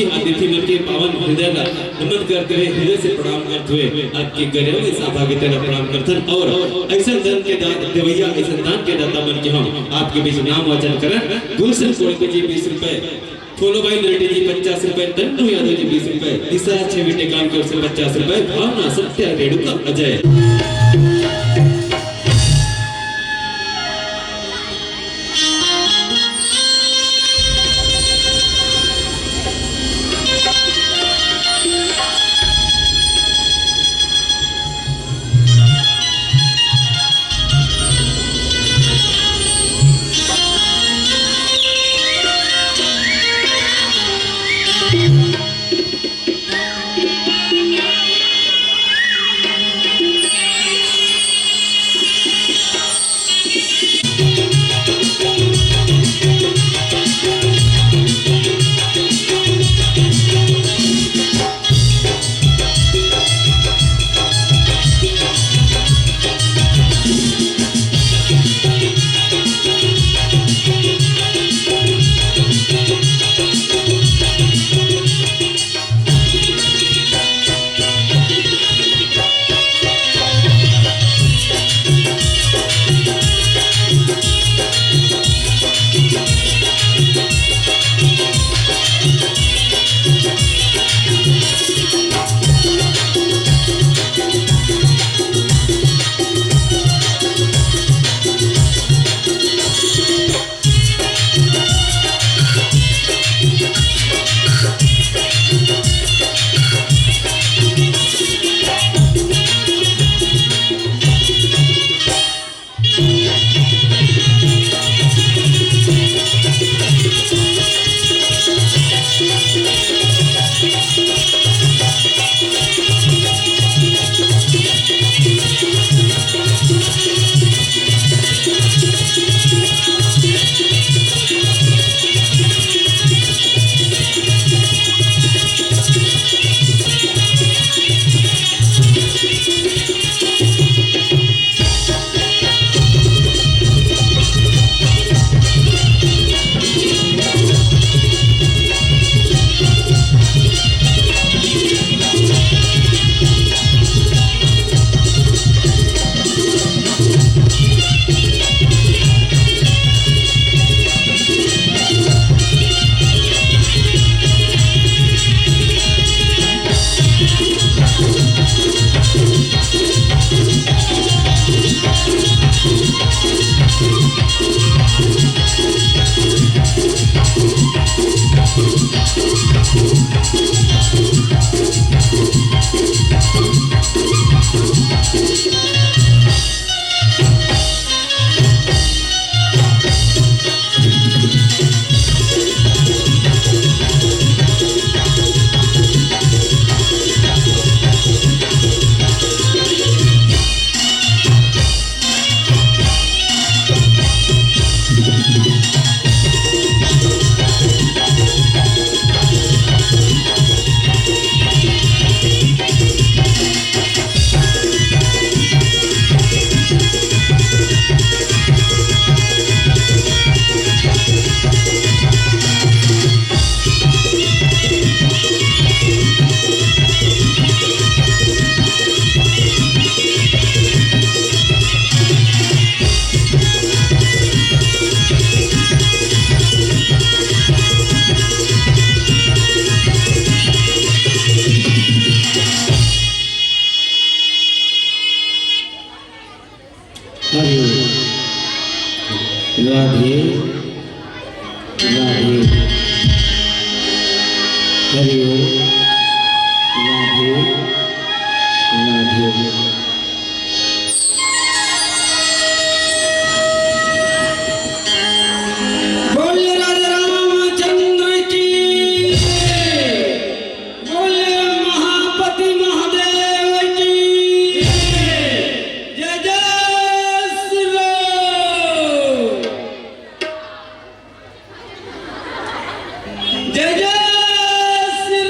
अतिथि मन के पावन हृदय का नमन करते हुए हृदय से प्रणाम करते हुए आपके गले में सहभागिता प्रणाम करथन और ऐसा दान के दान देवैया ऐसा दान के दाता मन के हम आपके बीच नाम वाचन करें। गुलशन कोड़के जी 20 रुपए, फूलोबाई लरेटे जी 50 रुपए, दंडू यादव जी 20 रुपए, दिशा छेविटे काम की ओर से 50 रुपए, भावना सत्या रेणुका अजय। राधे राधे हरि ओम राधे राधे। बोले राधे रामचंद्र की, बोले महापति महादेव की जय जय श्री राम, जय जय श्री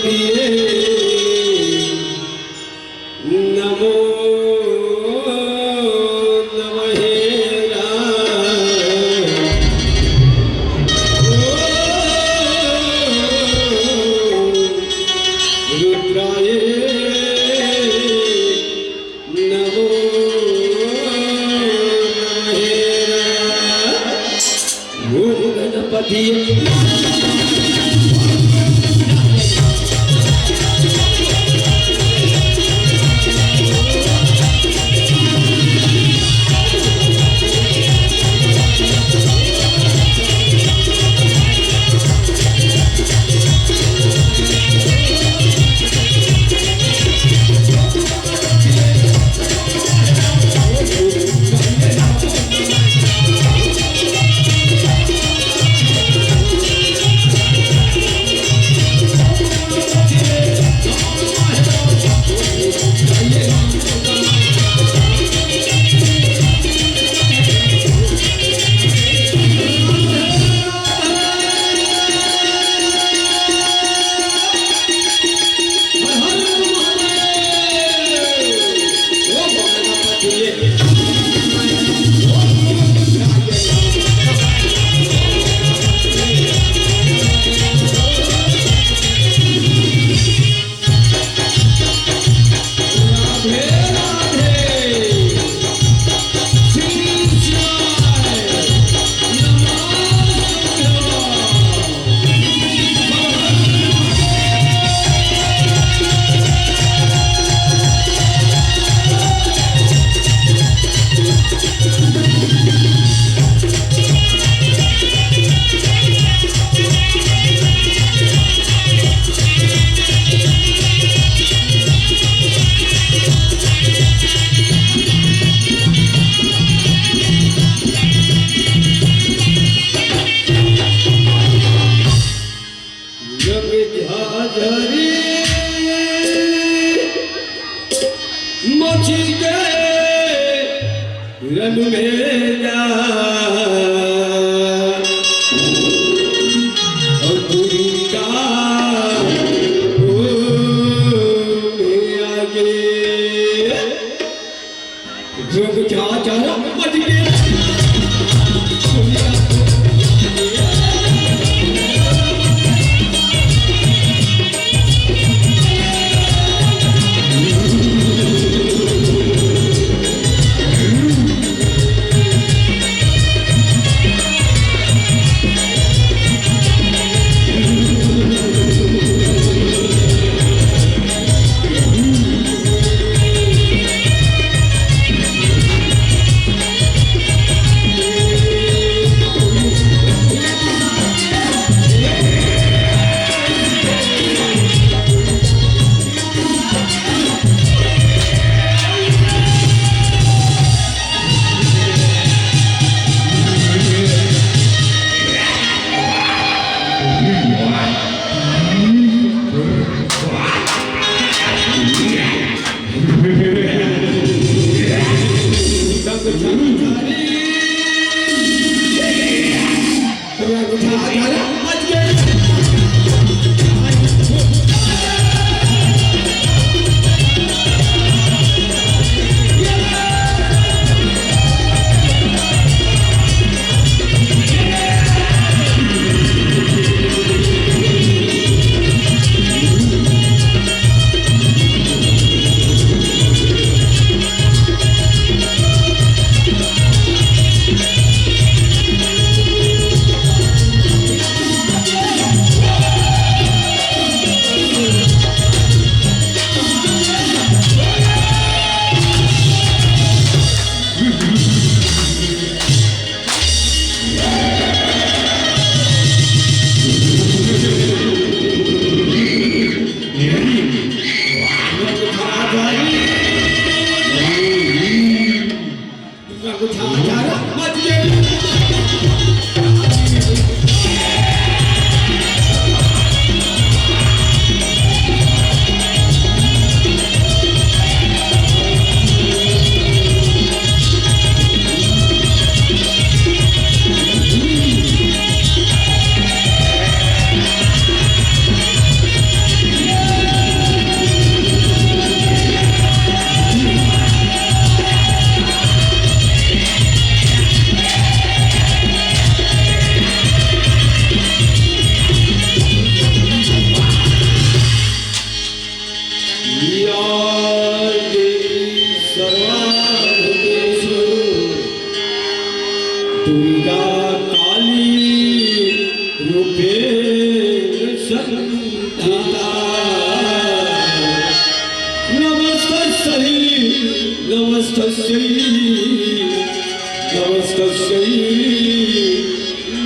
गणपतिये नमो रुद्राय नमो ओम गणपति रन मेरा और दुर्गा आगे जग जा जा बज के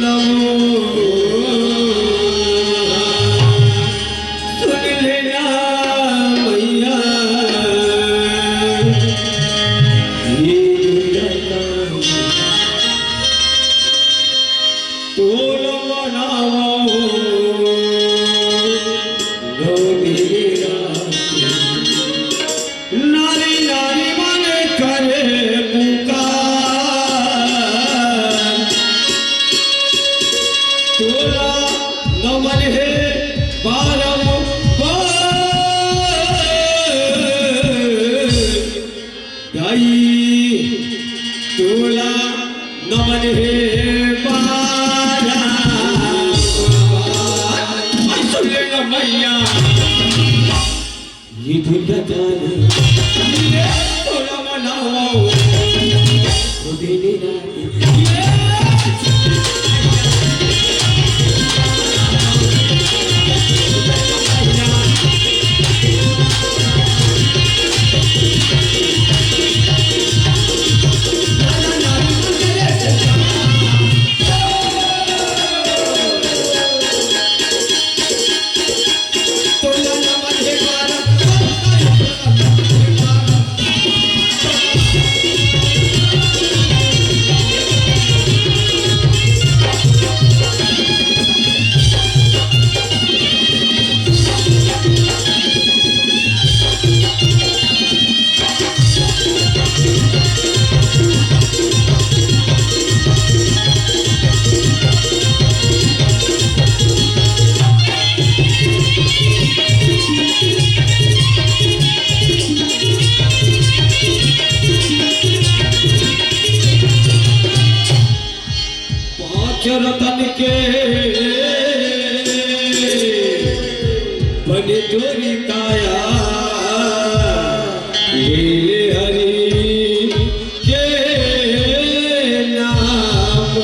नमो सुन लेना मैया ये तोल मनाओ नो मेरा नारी नारी मन करे पुकार तोला नमन है गाई तोला नमन है मैया ये दुनिया जाने तोला मनाओ वो देने रतन के बने तोरी काया हे हरि के नाम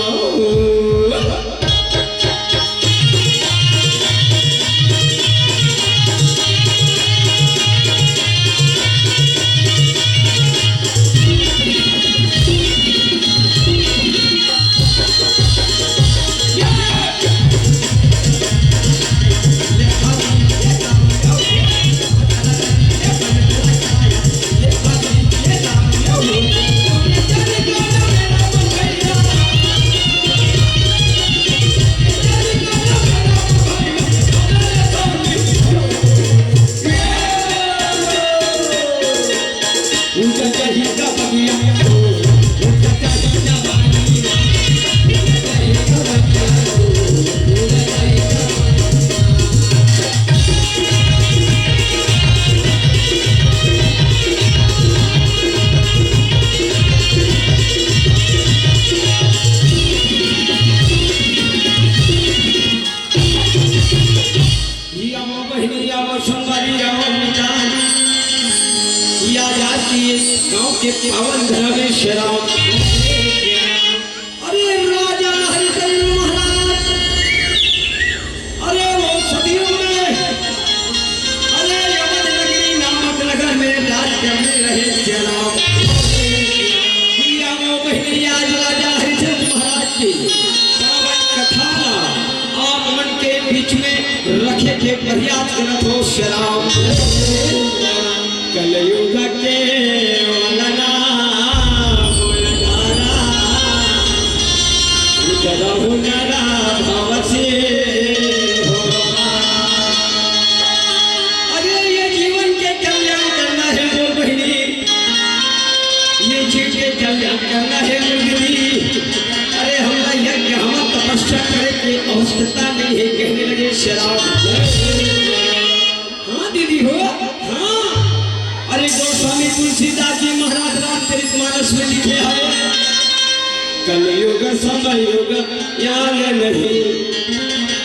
गांव के पावन धर्मेश्वर अरे राजा हरिचंद्र महाराज अरे वो सदियों में अरे यमन नगरी नामक नगर में राज करने रहे चलाओ आज राजा हरिचंद्र महाराज की पावन कथा आप मन के बीच में रखे के प्रयास करत हो शराब कलयुग के वंदना मुलधारा उतरहु नरा भव से अरे ये जीवन के कल्याण करना है बोल बहिनी ये जीव के कल्याण करना है मुलगी अरे हमरा यज्ञ हम तपस्या करे की आवश्यकता नहीं है कहने लगे शराब हाँ दीदी हो हाँ अरे गोस्वामी तुलसीदास जी महाराज रामचरितमानस में लिखे हैं कलयुग समय युग याद नहीं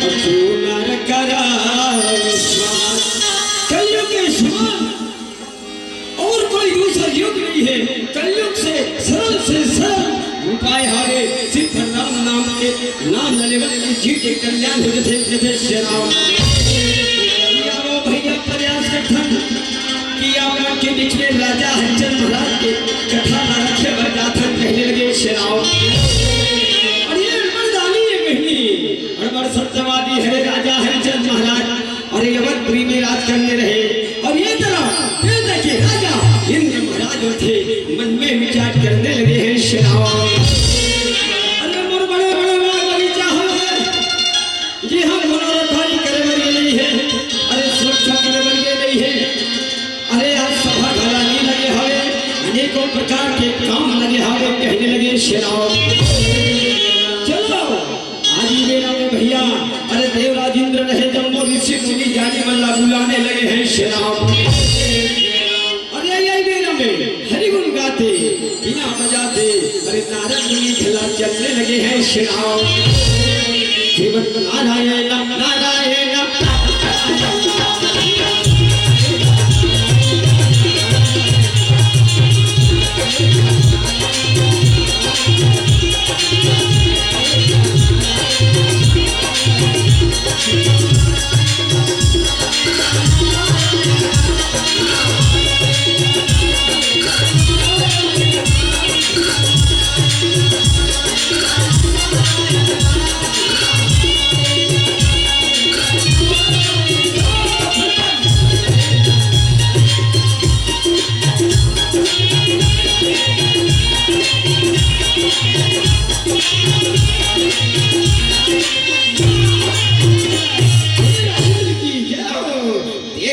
अपूर्ण करा विश्वास कलयुग के समान और कोई दूसरा युग नहीं है कलयुग से सरल उपाय हारे सिर्फ राम नाम के नाम लेने वाले जीव के कल्याण हो जैसे श्री राम भैया प्रयास करथन कि आप के बीच में राजा हरिचंद्र महाराज के कथा ना रखे बजाथन कहने लगे श्री राम और ये मर्दानी है बहनी अड़बड़ सत्यवादी है राजा हरिचंद महाराज और अवधपुरी में राज करने रहे। और ये तरफ ये देखिए राजा इंद्र महाराज जो थे मन में विचार करने लगे हैं श्राव। अरे मोर बड़े बड़े बगीचा है जी हम मनोरथारी करे वर्गे नहीं है। अरे सुरक्षा करे वर्गे नहीं है। अरे आज सभा घरानी लगे हवे अनेकों प्रकार के काम लगे हवे कहने लगे श्राव। चलो आज ही मेरा में भैया अरे देवराज इंद्र रहे जम्बो ऋषि मुनि जानी मल्ला बुलाने लगे हैं श्राव। अरे यही मेरा में हरिगुण गाते बिना बजाते अरे नारद मुनि खिला चलने लगे हैं श्राव। नारायण नारायण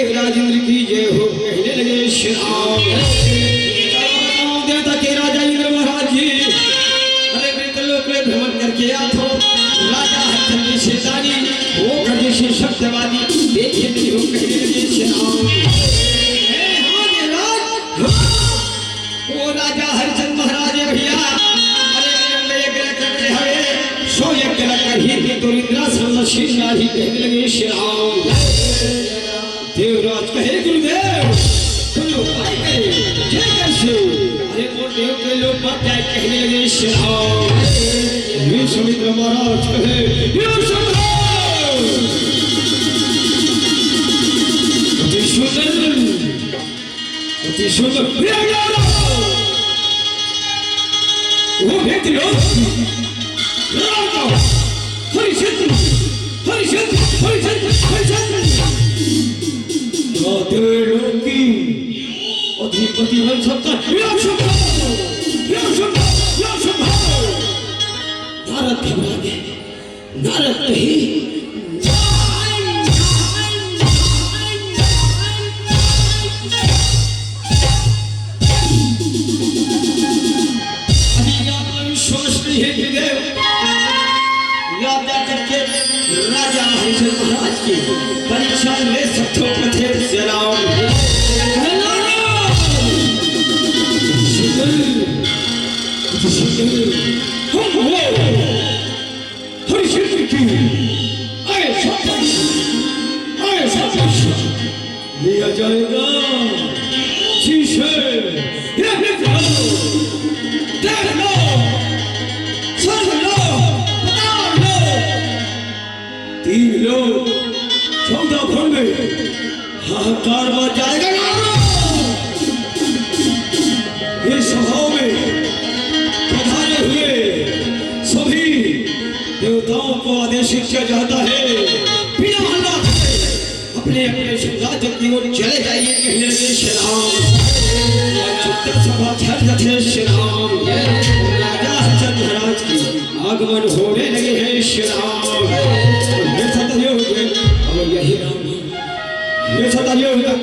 राजेंद्र की जय हो कहने लगे श्राव। देवता के राजा इंद्र महाराज जी अरे मृतलोक में भ्रमण करके आतो राजा हरिचंद की शेषानी वो गजे से शब्दवादी देखे नहीं हो कहने लगे श्राव। वो राजा हरिचंद महाराज भैया अरे यज्ञ करते हवे सो यज्ञ कर ही थी तो इंद्रासन मशीन ही कहने लगे श्राव। देवराज कहे गुरुदेव सुनो भाई करे जय कैसे अरे मोर देव के लोग बात जाए कहने लगे श्राव। विश्वामित्र महाराज कहे अति सुंदर वो व्यक्ति लोग हरिचंद्र हरिचंद्र हरिचंद्र हरिचंद्र की अधिपति बन सकता नारद घबरा गए। नारद कही विश्वास नहीं है गुरुदेव याद करके राजा हरिचंद महाराज की परीक्षा ले सकते हो प्रत्येक श्राव। हरिचंद्र की लिया जाएगा शीशे तीन लोग 14 भर में हाहाकार मच जाएगा। इस सभा में पधारे हुए सभी देवताओं को आदेशित किया जाता है बिना हल्ला अपने अपने साम्राज्य की ओर चले जाइए कहने लगे श्राव। सभा छठ जाते श्राव। राजा हरिचंद महाराज की आगमन होने लगे हैं श्राव। ये सतयोग अब यही राम ये सतयोग अब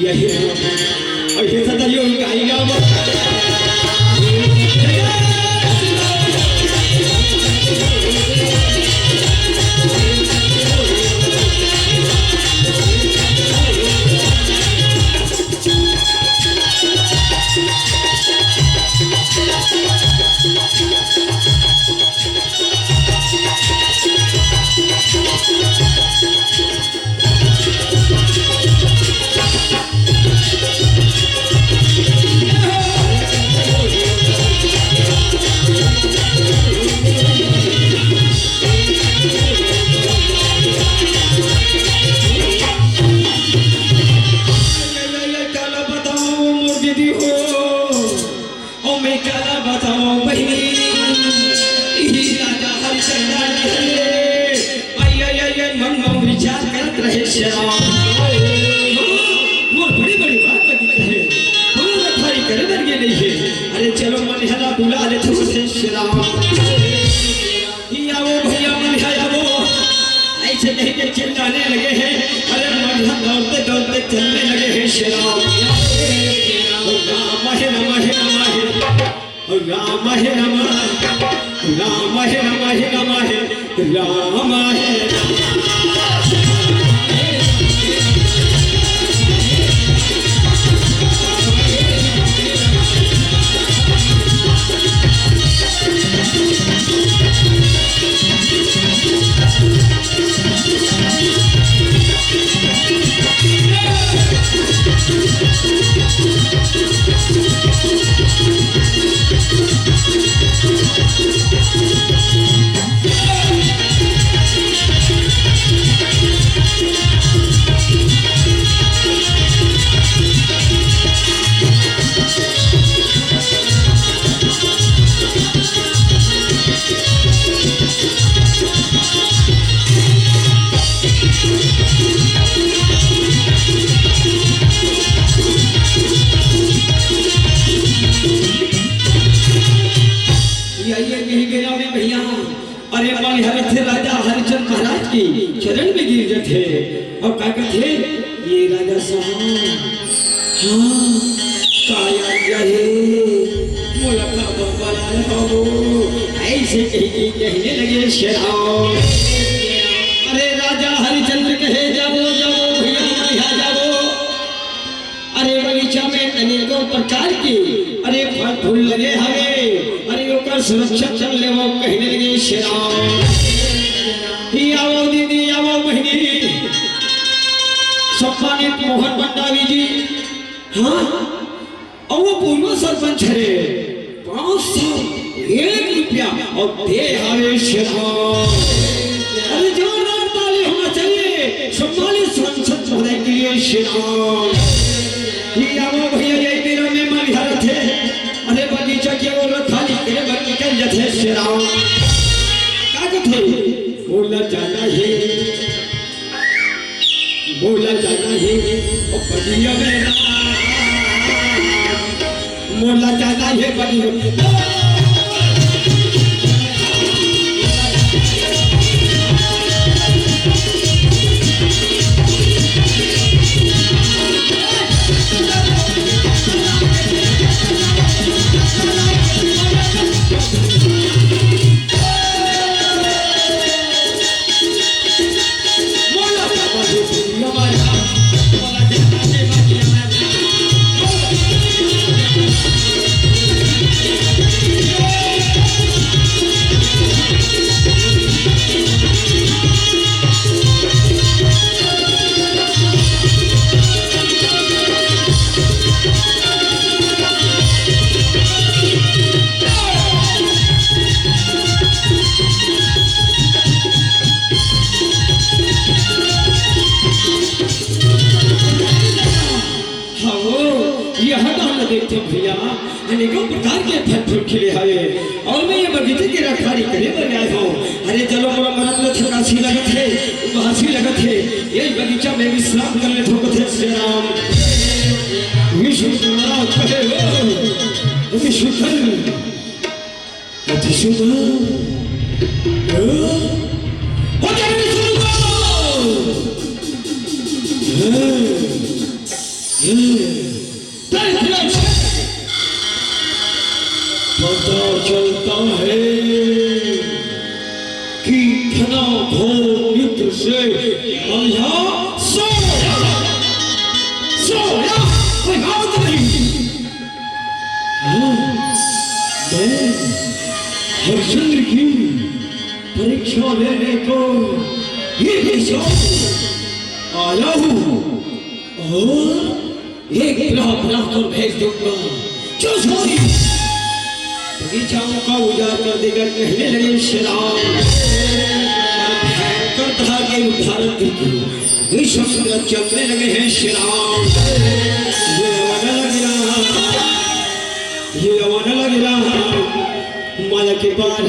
यही ऐसे सतयोग आएगा। श्याम मोर बड़ी बड़ी बात लगी कहे कोनो रखारी करे बर के नहीं है अरे चलो मन हला बुला ले तो से श्याम ही आओ भैया मन है आओ ऐसे कह के चिल्लाने लगे हैं अरे मन दौड़ते दौड़ते चलने लगे हैं श्याम राम है राम है राम है राम है राम राम है राम है राम है राम है अरे मणिहर थे राजा हरिचंद महाराज की चरण में गिर जाते और क्या कहते ये राजा साहब हाँ काया जहे मुलका बबला हो ऐसे कहने लगे श्याम अरे राजा हरिचंद्र कहे जाओ जाओ भैया यहाँ जाओ अरे बगीचा में अनेकों प्रकार की अरे फल फूल लगे हवे अरे ओकर सुरक्षा चल ले वो कहने लगे श्याम ही आओ दीदी आओ बहनी सम्मानित मोहन भंडारी जी हाँ और वो पूर्व सरपंच है 501 रुपया और दे हवे श्याम अरे जोरदार ताली होना चाहिए सम्मानित सांसद महोदय के लिए श्याम ही आओ भैया यही मेरा मेहमान घर थे अरे बगीचा के वो खाली करे बन निकल जाते श्याम क्या कहते बोला जाना है ओ बगिया में बोला जाना है बगिया देखते भैया अनेकों प्रकार के फल फूल खिले हवे और मैं ये बगीचे की रखवाली करे बर आया हूँ अरे चलो मोरा मन में थकासी लगत है उदासी लगत है ये बगीचा में विश्राम कर ले थोक थे श्री राम विष्णुनाथ कहे हो विष्णुधर अतिशुद्ध हो जाए पता चलता है कि घना घोर निद्र से मल्हा सोया कोई बात नहीं मैं हरिश्चंद्र की परीक्षा लेने को ये आया हूँ और एक ग्रह कर भेज दूंगा जो सोई बगीचाओं का उजाड़ कर देकर कहने लगे श्रीराम भयंकर तरह के उदाहरण देकर विश्व चलने लगे हैं श्रीराम ये रवाना लग रहा माया के पार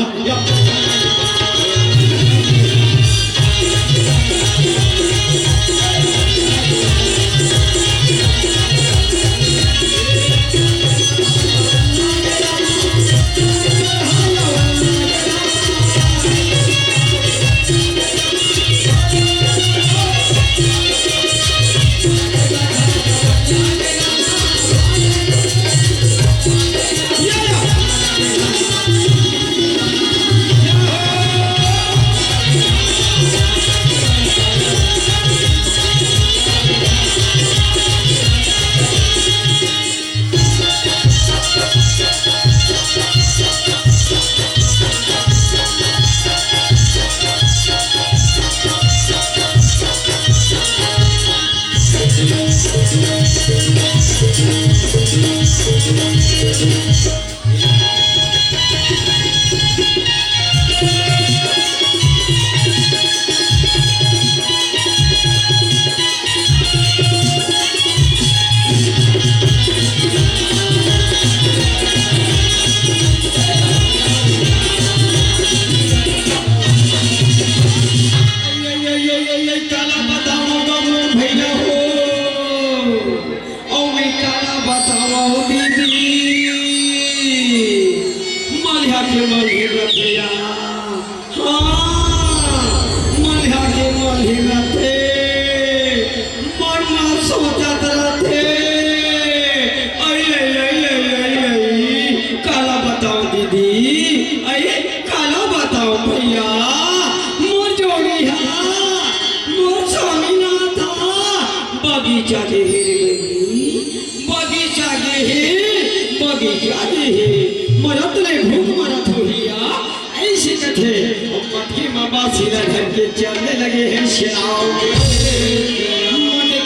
चलने लगे हैं शेराव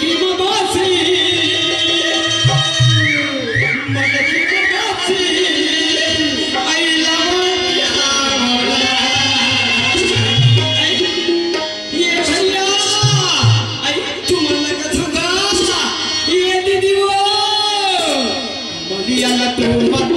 की मबासी ये भैया चुमन लगा थोड़ा ये दीदी वो मलिया लटू मत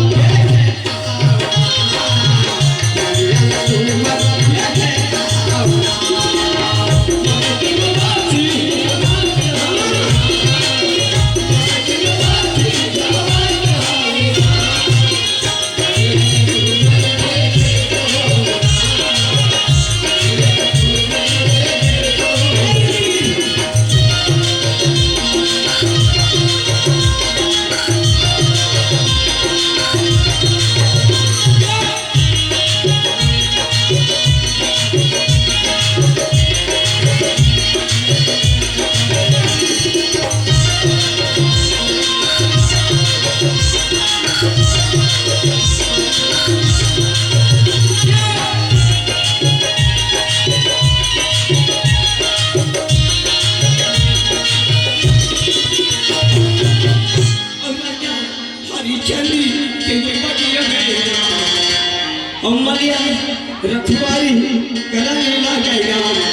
रखवारी कला लीला गया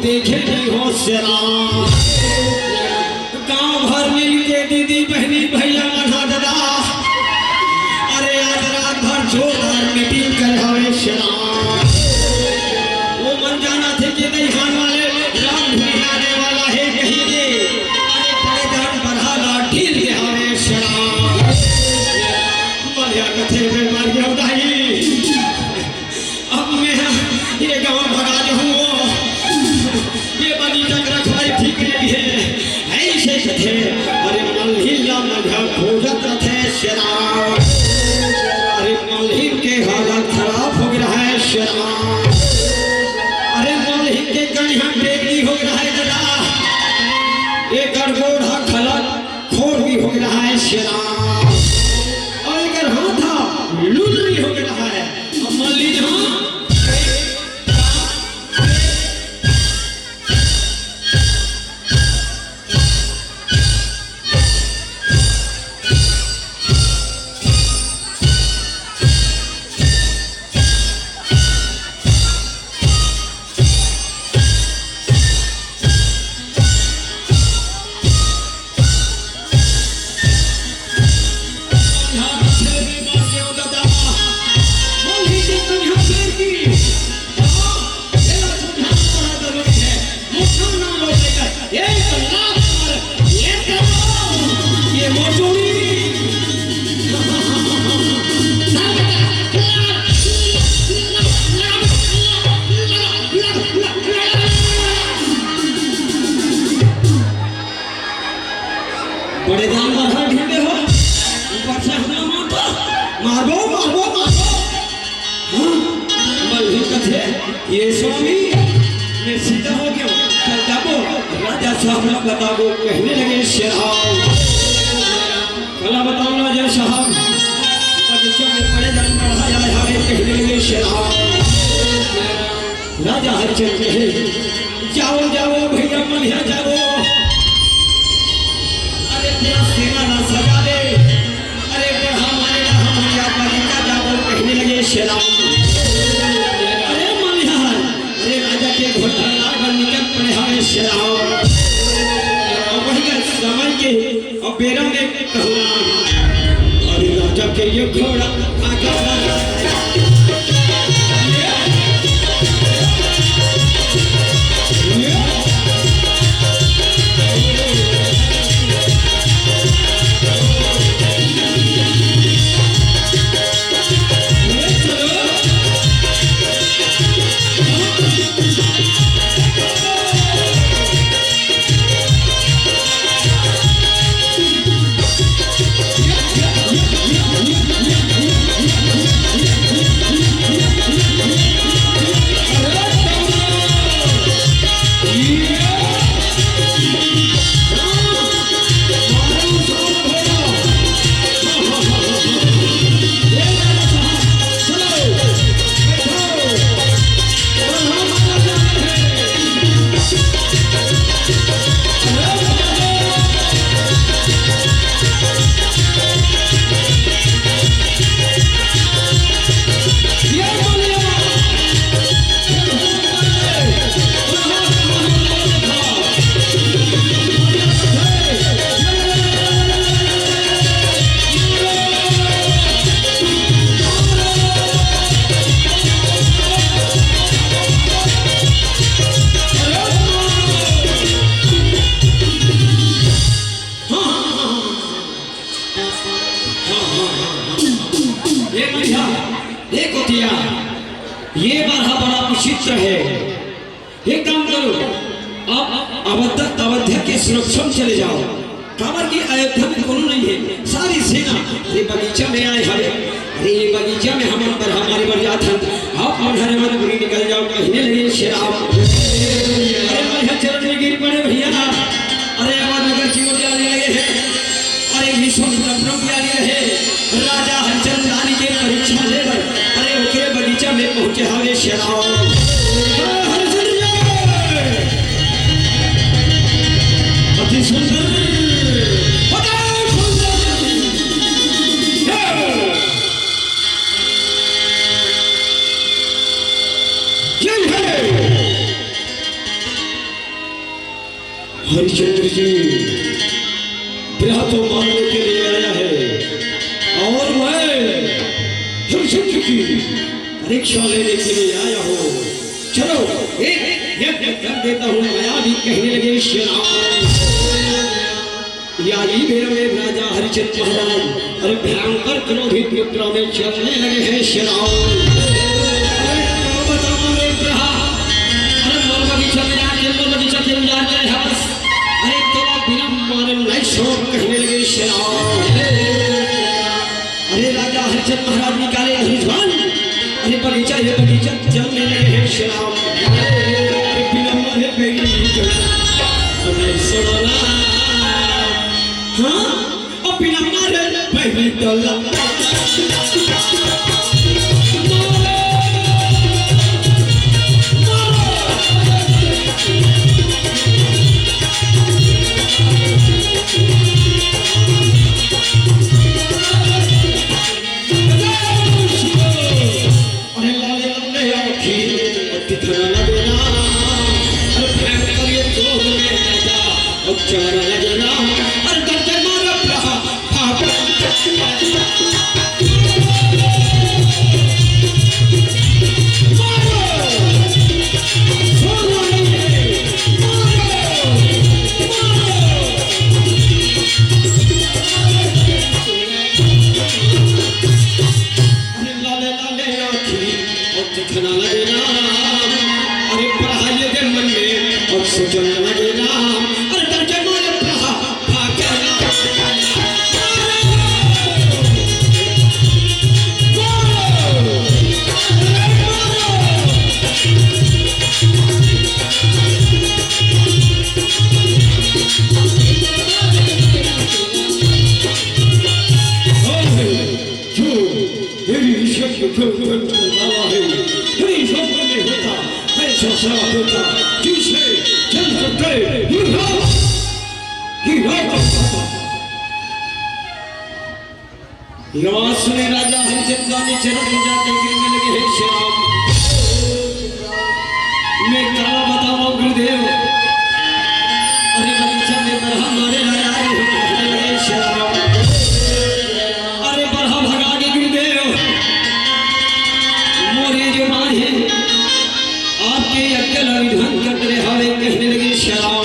देखे नहीं हो शराब गाँव भर के दहीहान वाले राम धुनी गाने वाला है कहीं के अरे पैदान बढ़ा लाठी दे हमें शराब मरिया कथे में मार गया उदाई अब मैं ये गांव भगा जाऊं ये बनी तक रखवाई ठीक नहीं है ऐसे कथे अरे मल्हिला मझा खोजत रथे शराब अरे मल्हिल के हालत खराब हो गया है शराब अरे मल्हिल के गणिया बेटी हो गया है दादा एक गड़बोड़ा खलत खोर भी हो गया है शराब और अगर हाथा लुलरी हो गया है अब मल्ली जहां बड़े दाम बढ़ा ढूंढे हो ऊपर से हमला मारता मारो मारो मारो हाँ मल्ही कथे ये स्वामी मैं सीधा हो गया कल जाबो राजा साहब ने बताओ कहने लगे शराब कला बताओ राजा साहब बगीचे में बड़े दाम बढ़ाया है कहने लगे शराब राजा हरिचंद कहे जाओ जाओ भैया मल्हिया जाओ सेना ना सजा दे अरे हमारे बगीचा जाओ कहने लगे शराब अरे मल्हार अरे राजा के घोड़ा का निकट पड़े हमें शराब और बढ़िया समय के और बेरा में कहना अरे राजा के ये घोड़ा ये बड़ा विचित्र है एक काम करो आप अवध्या के सुरक्षा में चले जाओ काबर की अयोध्या में कोनो नहीं है सारी सेना ये बगीचा में आए हरे अरे ये बगीचा में हमारे बरजात हैं आप हमारे मन बुरी निकल जाओ कहने लगे शराब अरे मैं चरण में गिर पड़े भैया अरे आवाज नगर की ओर जाने लगे हैं अरे विश्व ब्रह्म जाने रहे राजा हरिचंद रानी के परीक्षा लेकर अरे ओकरे बगीचा में पहुंचे हवे शराब अति सुंदर हरिचंद्र जी ब्याह तो मारने के लिए आया है और मैं हरिचंद्र की परीक्षा लेने के लिए आया हूँ चलो एक यज्ञ कर देता हूँ माया भी कहने लगे श्री राम यारी मेरे राजा हरिचंद्र महाराज अरे भयंकर क्रोधित मुद्रा में चलने लगे हैं श्री राम कहने लगे श्री राम अरे राजा हरिचंद्र महाराज निकाले धनुष्बाण अरे बगीचा ये बगीचा चलने लगे हैं श्री राम अरे बिना मारे बेगी नहीं सुना हाँ और बिना मारे बेगी डोला सुने राजा हरिचंद्र ने चरण में जाते गिरने लगे हे श्याम मैं क्या बताऊं गुरुदेव अरे बगीचा में बरहा मारे लाया है श्याम अरे बरहा भगा के गुरुदेव मोरे जो मां है आपके अक्कल विधान करते रहे हवे कहने लगे श्याम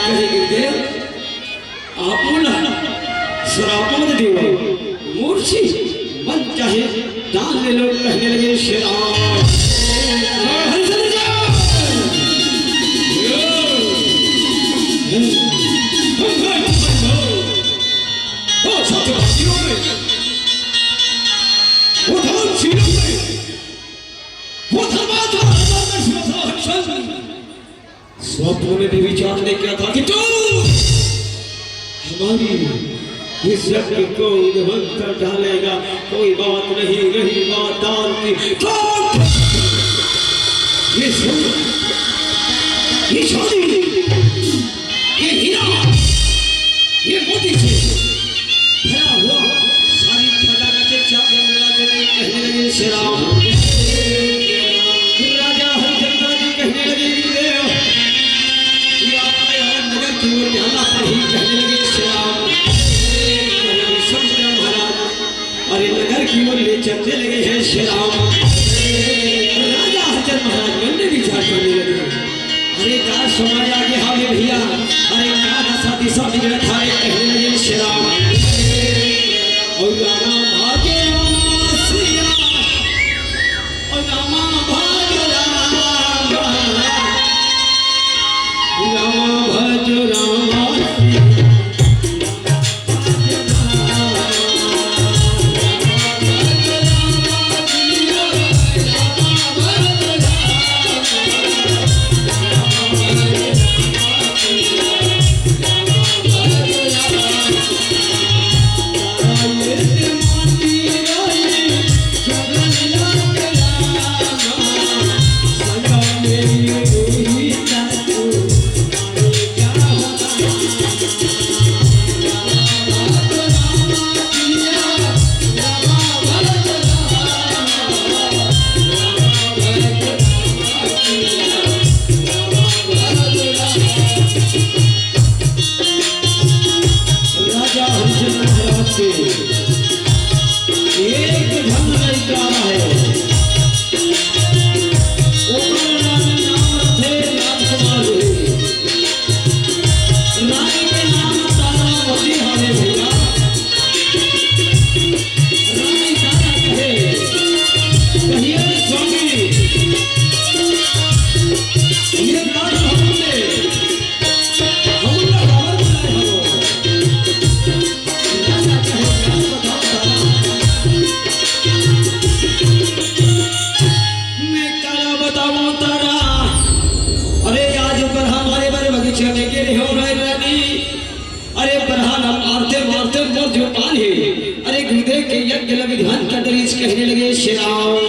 कहे गुरुदेव आप बोला श्रापों देव मूर्छी मन चाहे दान ले लो कहने लगे श्री राम स्वप्न में भी विचार ने क्या था कि हमारी इस यज्ञ को ध्वंस कर डालेगा कोई बात नहीं रही बात दान की ये शादी ये हीरा ये मोती से भरा हुआ सारी खजाना के चाबी मिला देने कहने लगे श्री राम राजा हरिचंद्र जी कहने लगे गुरुदेव कि आपने नगर की ओर जाना पड़ी कहने लगे श्री राम अरे नगर की ओर ले चलने लगे हैं श्री राम राजा हरिचंद्र महाराज मन में विचार करने लगे अरे क्या समाज आगे हावे भैया अरे क्या दशा दिशा बिगड़ थारे कहने लगे श्री राम और रामा भाग्य सिया और रामा भाग्य रामा भाग्य रामा एक धन लड़का है जो पान है अरे गुरुदेव के यज्ञ लग ध्यान का दरीज कहने लगे श्री राम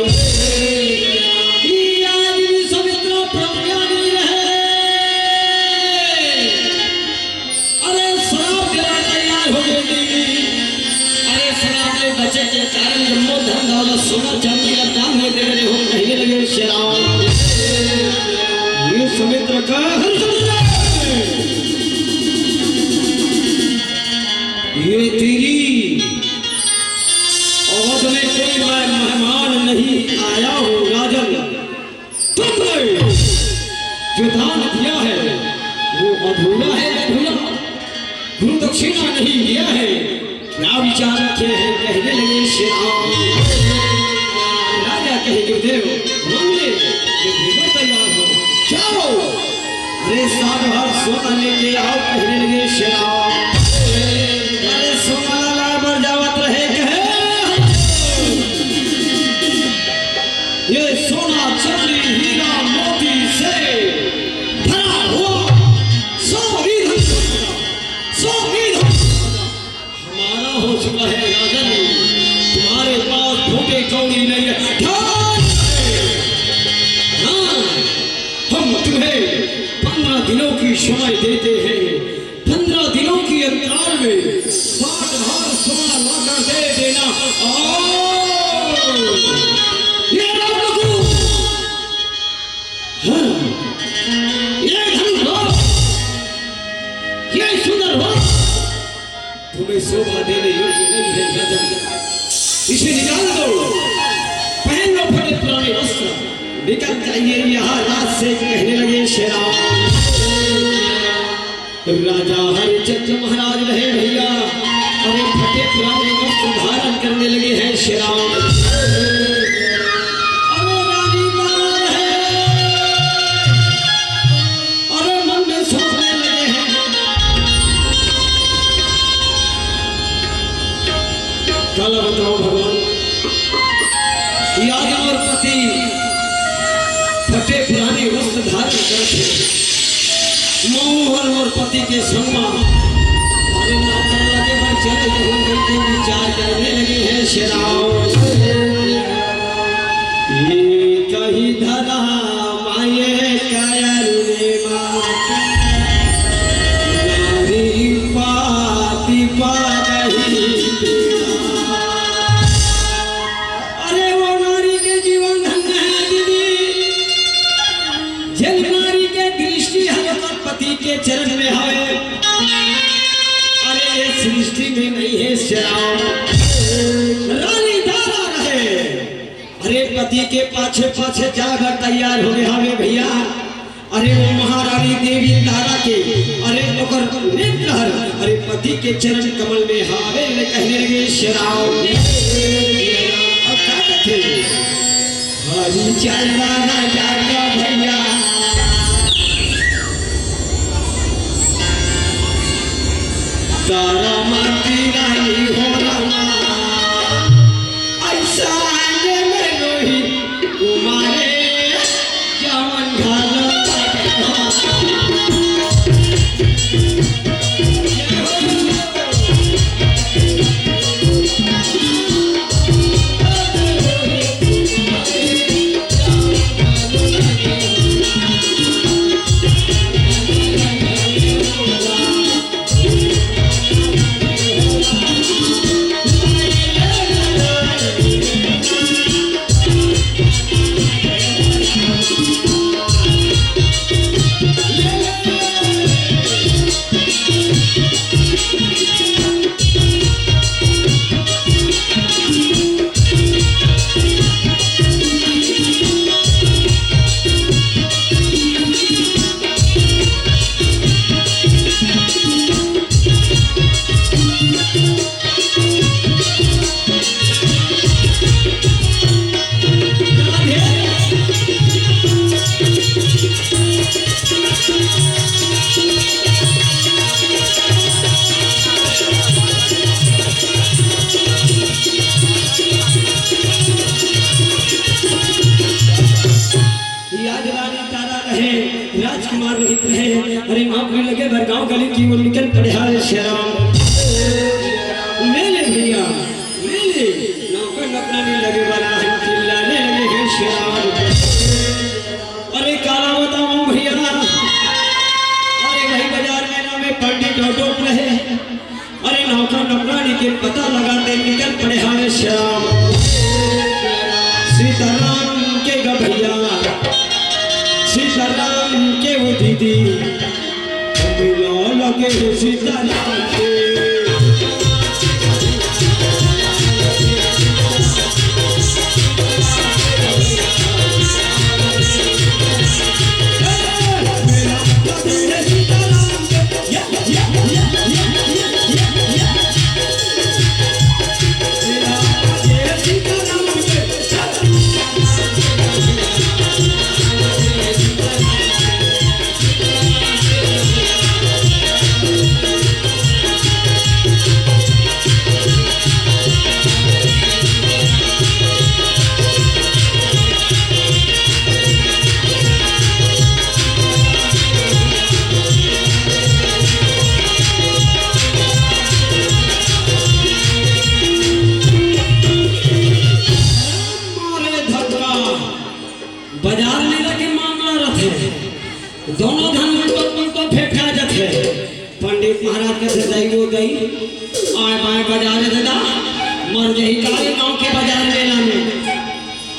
सोना चांदी का दाम है दे रहे हो कहने लगे श्री राम ये समुद्र का ये तेरी अवध में कोई मेहमान नहीं आया हो राजन तुमने जो दान दिया है वो अधूरा है अधूरा गुरु दक्षिणा नहीं दिया है क्या विचार रखे हैं कहने लगे श्री राम कहे गुरुदेव मांगे ये तैयार हो चलो अरे सात बार सोना लेके आओ कहने लगे श्री राम अरे सोना ला बरजावत रहे कहे ये सोना चांदी हीरा मोती से भरा हुआ सोनी हमारा हो चुका है राजन तुम्हारे पास भूखे कौड़ी नहीं है दिनों की समय देते हैं 15 दिनों की अंतराल में 60 भार सोना लाकर दे देना ये गुरु ये धन हो ये सुंदर हो तुम्हें शोभा देने योग्य नहीं है राजन इसे निकाल दो पहन लो फटे पुराने वस्त्र निकल जाइए यहाँ रात से कहने लगे श्री राम राजा हरिचंद्र महाराज रहे भैया अरे फटे पुराने वस्त्र धारण करने लगे हैं श्री राम अरे रानी तारा रहे अरे मन में सोचने लगे हैं कल बताओ भगवान याद और पति फटे पुराने वस्त्र धारण करते मोहन और पति के सम्मान अरे नाचा लगे पर चले जब करके विचार करने लगे हैं श्री राम ये कहीं धरा माये करुणे मारी पाती पागही अरे वो नारी के जीवन धन्य है दीदी जल नारी के दृष्टि पति के चरण में है अरे सृष्टि में नहीं है श्री राम रानी तारा रहे अरे पति के पाछे पाछे जाकर तैयार हो गए हमें भैया अरे वो महारानी देवी तारा के अरे ओकर नेत्र अरे पति के चरण कमल में हावे कहने लगे श्री राम अब क्या कहते हरी चलना ना जागा भैया तारा माती रानी हो रहा ऐसा आगे में लोही कुमारे जावन घाल राजकुमार रोहित रहे अरे नौकरी लगे भर गाँव गली की वो निकल पड़े हाल श्री राम नकरानी लगे वाला हम चिल्लाने लगे हैं श्याम। अरे काला बताओ भैया, अरे वही बाजार में ना में पंडित टोट रहे, अरे नौका नकरानी के पता लगाते निकल पड़े हमारे श्याम। सीताराम के गभैया, सीताराम के वो दीदी, मिला लगे सीताराम के। बाजार में लगे मामला रथे, दोनों धन उनको फेंका जाते। पंडित महाराज के सदाई वो गई आए बाएं बाजार दादा मर गई काले गांव के बाजार मेला में।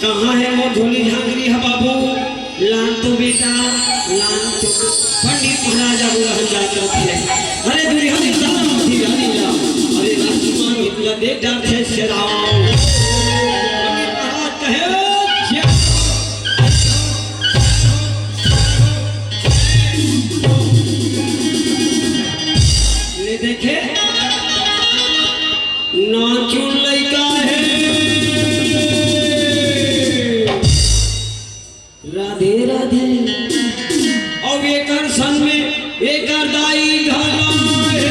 कहाँ है वो झोली झांगरी है बाबू, लान तो बेटा लान तो। पंडित महाराज अब रहन जाते थे, अरे दुनिया में सारा धीरा धीरा, अरे राजकुमार इतना देख जाते श्राव। पंडित महाराज कहे देखे नाचुन लइका है, राधे राधे। और एक सन में एक दाई घाला है,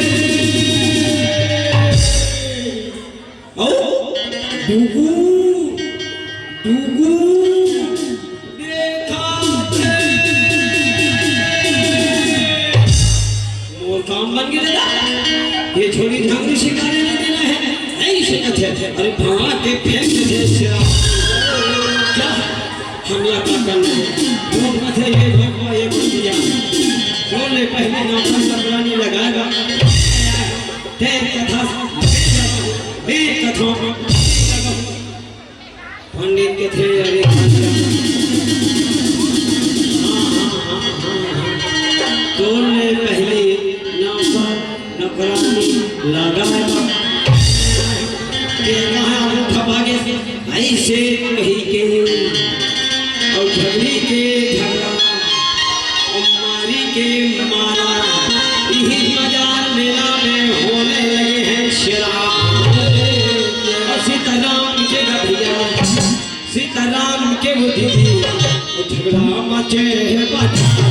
डुगू डुगू देखा मोर काम बन गया। ये छोड़ी झांगरी शिकारे नहीं देना है, ऐसे कहते। अरे भगवा के फेंक दे श्याम, क्या हम यहाँ क्या करना है? लोग कहते ये भगवा ये बंदिया बोले पहले नौका नकरानी लगाएगा। तेरी कथा मेरी कथा पंडित के थे। अरे तोड़ने पहले नौका नकरानी लगाएगा ऐसे कही के और झगड़ी के झगड़ा और मारी के मारा, यही बाजार मेला में होने लगे हैं शराब। सीताराम के गभैया, सीताराम के वो दीदी, झगड़ा मचे है बाजार।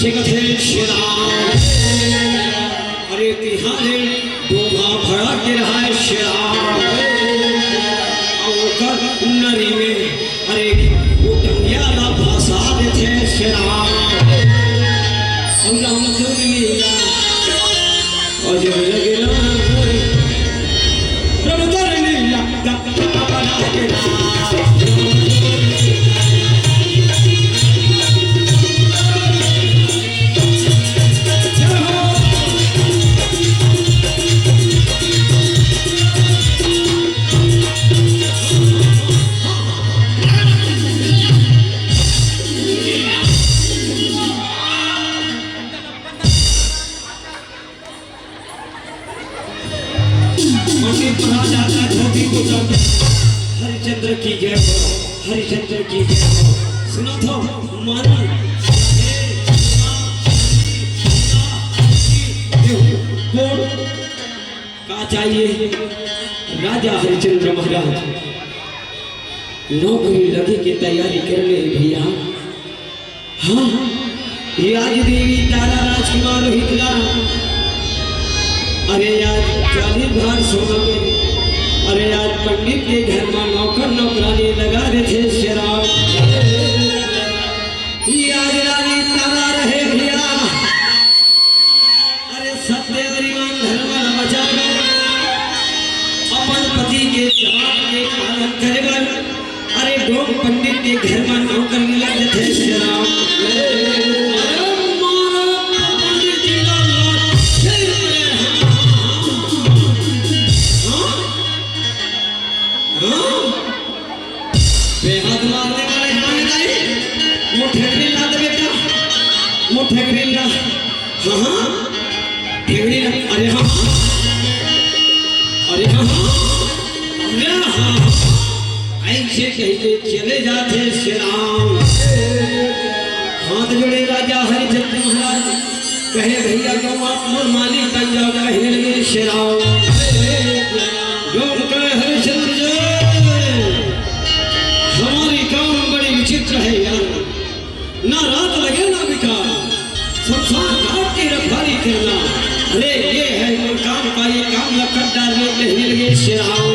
पीछे कथे श्राम अरे तिहारे डोभा भड़ा के रहा है श्राम और नरी में अरे वो टंगिया ला भाषा देते श्राम और राम दुनिया और जो लगे ना प्रभु धरनी लगता बना के हरिचंद्र की जय हो हरिचंद्र की जय हो सुना था मानो क्या चाहिए राजा हरिचंद्र महाराज नौकरी लगे की तैयारी कर ले भैया हाँ ये आज देवी तारा राजकुमार रोहित अरे यार 40 भाग सोना में अरे आज पंडित के घर में नौकर नौकरानी लगा रहे थे शराब आज रानी तारा रहे भैया अरे सत्य ईमान धर्म बचा अपन पति के जवाब के पालन करे अरे दो पंडित के घर में नौकर लगे थे शराब बेहद मारने वाले खाने जाए वो ठेकरी ला दे बेटा वो ठेकरी ला हाँ हाँ ठेकरी ला अरे हाँ अरे हाँ अरे हाँ ऐसे कहते चले जाते श्रीराम हाथ जोड़े राजा हरिचंद्र महाराज कहे भैया क्यों आप मोर मालिक बन जाओ कहने लगे श्रीराम जो कहे हरिचंद्र हमारी काम बड़ी विचित्र है यार ना रात लगे ना बिकार संसार घाट की रखवाली करना अरे ये है कोई काम का ये काम लखट डालने कहने लगे श्रीराम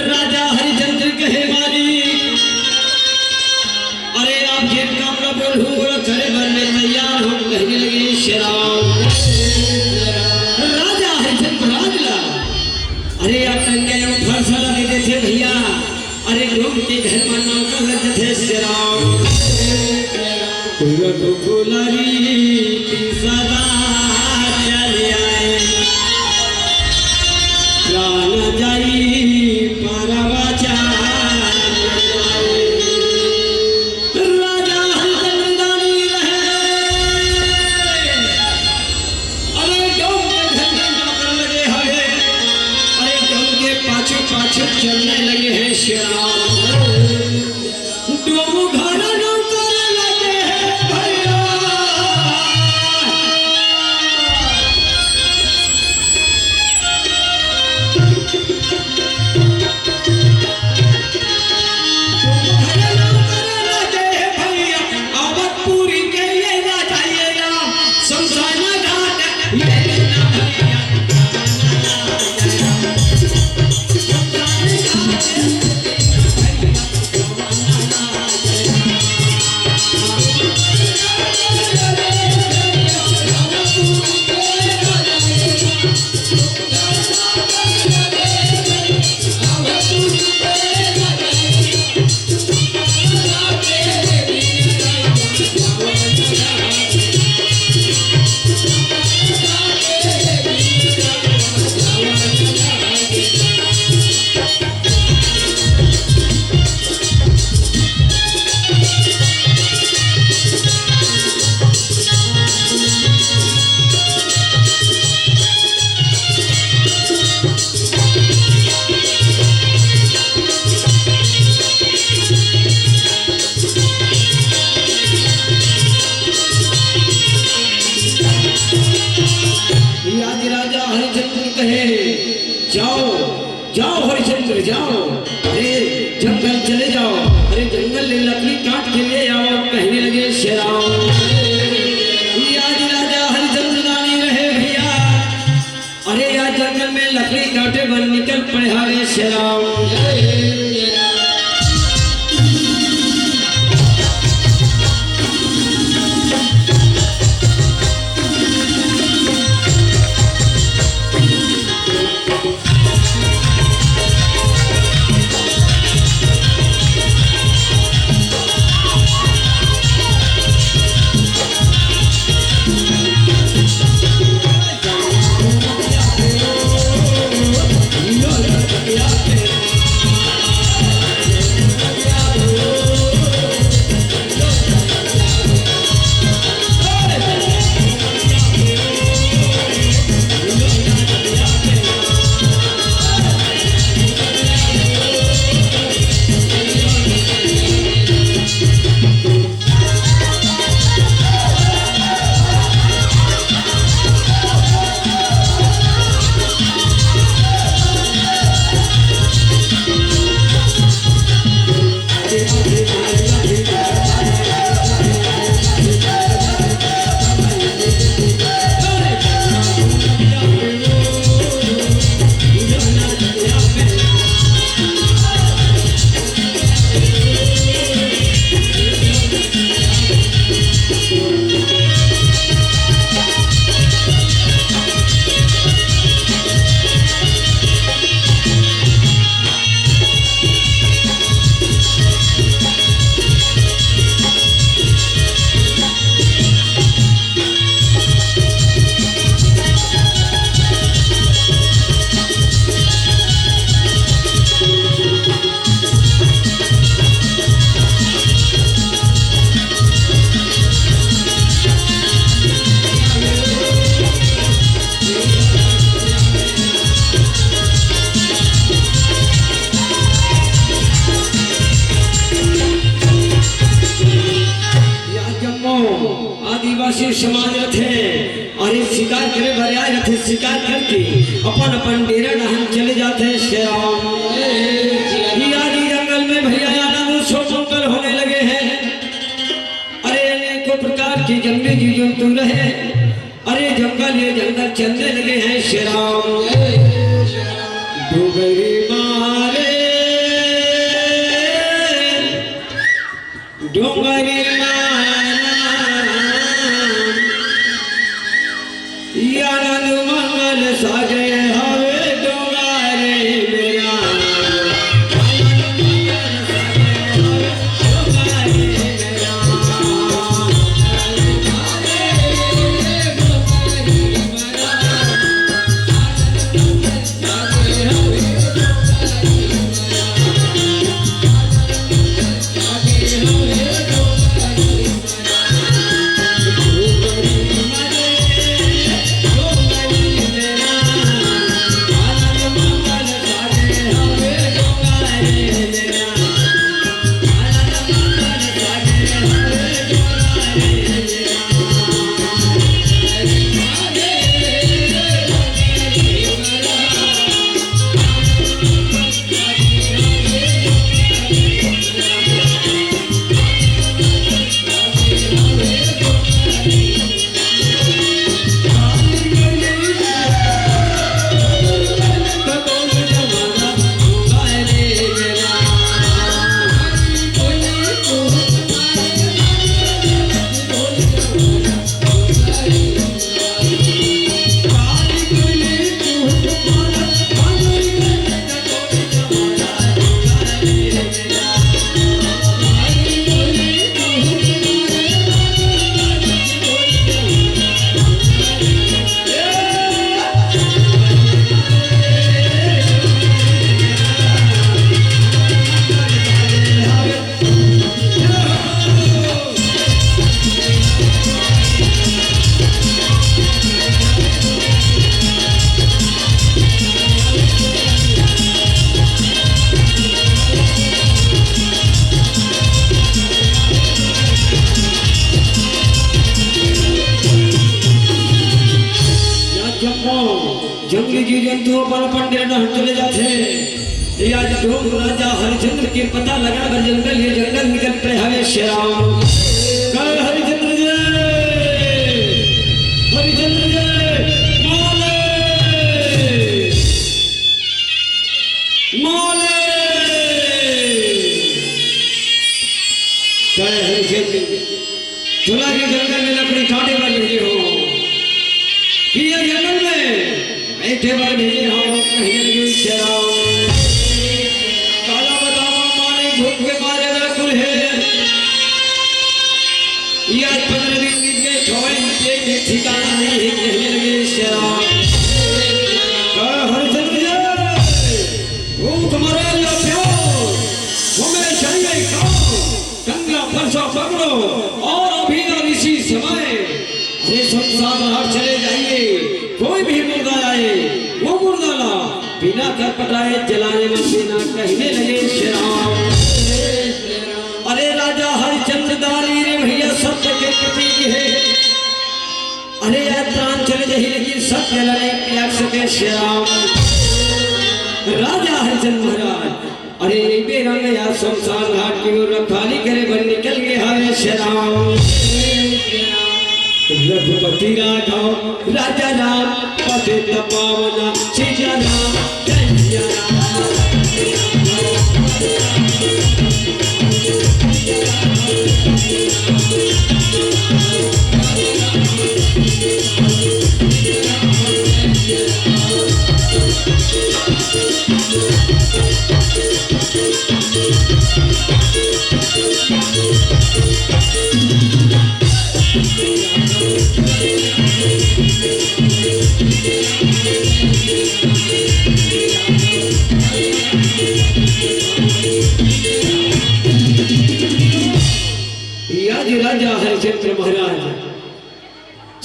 राजा हरिचंद्र कहे मालिक अरे आप ये काम ना बोलूं करे बनने तैयार हो कहने लगे श्रीराम राजा हरिचंद्र राजला अरे आप टंगे फरसा देते थे भैया अरे लोग के घर में नौकर लगे थे श्रीराम फुलरी सदा चले आए प्राण जाई परवचा राजा हरिचंद्रानी रहे अरे लोग के घर में नौकर लगे हैं अरे लोग के पाछू पाछू चलने लगे हैं श्रीराम जाओ, अरे जंगल चले जाओ, अरे जंगल ले लकड़ी काट के ले आओ, कहने लगे शेराव। लौटे बन निकल पड़े हवे श्री राम। आदिवासी समाज रथे अरे शिकार करे भरे आए रथे शिकार करके अपन अपन डेरा डहन चले जाते श्री राम। आदि जंगल में भैया आनंद सो मंगल होने लगे हैं। अरे अनेकों प्रकार के जंगली जीव जंतु रहे अरे जंगल ये जंगल चलने लगे हैं श्री राम। डूबरी मारे डूबरी आनंद मंगल साजे हवे डोंगारे मेरा आनंद मंगल साजे हवे जंगली जीव जंतु अपन अपन डेरा चले जाते। ये आज ढोंग राजा हरिचंद्र के पता लगा कर जंगल ये जंगल निकल पड़े हवे श्री राम। कल हरिचंद्र जय हरिचंद्र जय माले मौले कहे हरिचंद्र चुला के जंगल में लकड़ी काटे पर भेजे हो कि ये जंगल में बैठे पर भेजे हो कहीं लगे शराब काला बतावा मारे भूख के मारे व्याकुल है ये 15 दिन बीत गए छोड़ एक ठिकाना नहीं है कहीं लगे शराब कहे हरिचंद्र भूख मरो या प्यास हमें चाहिए खाओ गंगा फरसा पकड़ो और अभी और इसी समय अरे संसार बाहर चले जाइए कोई भी मुर्दा आए वो मुर्दा ला बिना कर पटाए जलाने में बिना कहने लगे श्रीराम अरे राजा हरिचंद्र दानी रे भैया सत्य के प्रतीक है अरे यार प्राण चले जाए लेकिन सत्य लड़े त्याग सके श्रीराम राजा हरिचंद्र महाराज अरे बेरंग या शमशान घाट की ओर खाली करे बन निकल गए हरे श्याम रघुपति राघव राजा राम पतित पावना सीता राम जय सिया राजा हरिचंद्र महाराज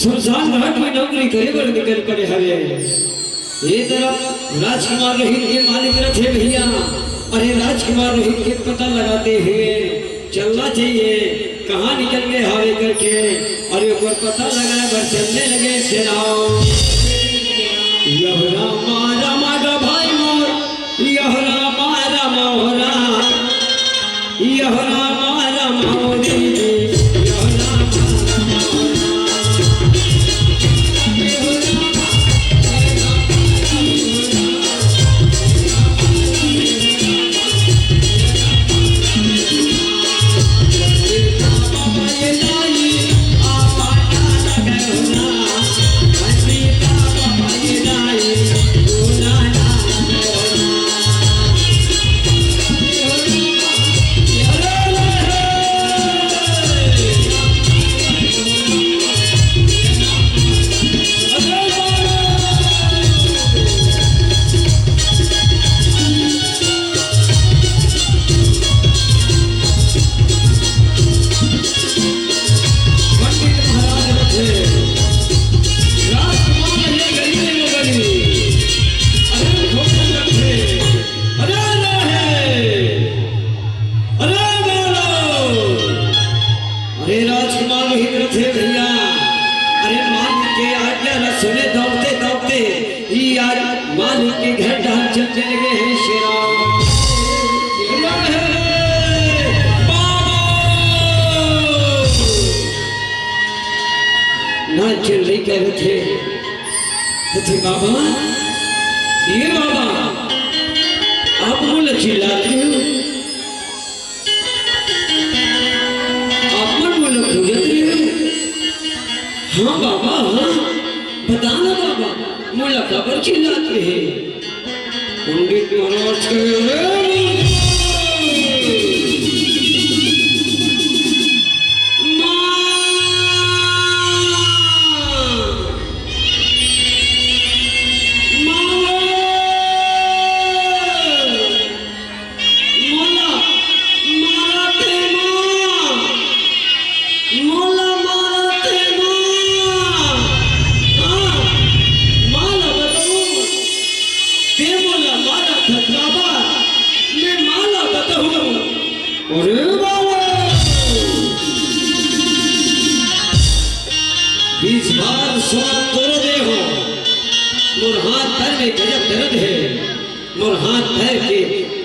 शमशान घाट में नौकरी करे बड़ निकल पड़े हवे ये तरफ राजकुमार रोहित के मालिक रथे भैया अरे राजकुमार रोहित के पता लगाते हुए चलना चाहिए कहाँ निकल गए हवे करके अरे ऊपर पता लगाए पर चलने लगे श्रीराम यह रामा रामा गा भाई मोर यह रामा रामा हो राम यह रामा रामा हो रे बाबा ये बाबा आप मुझे चिल्लाते हो आप मुझे पूजते हो हाँ बाबा हाँ बताना बाबा मुझे खबर चिल्लाते हैं पंडित महाराज के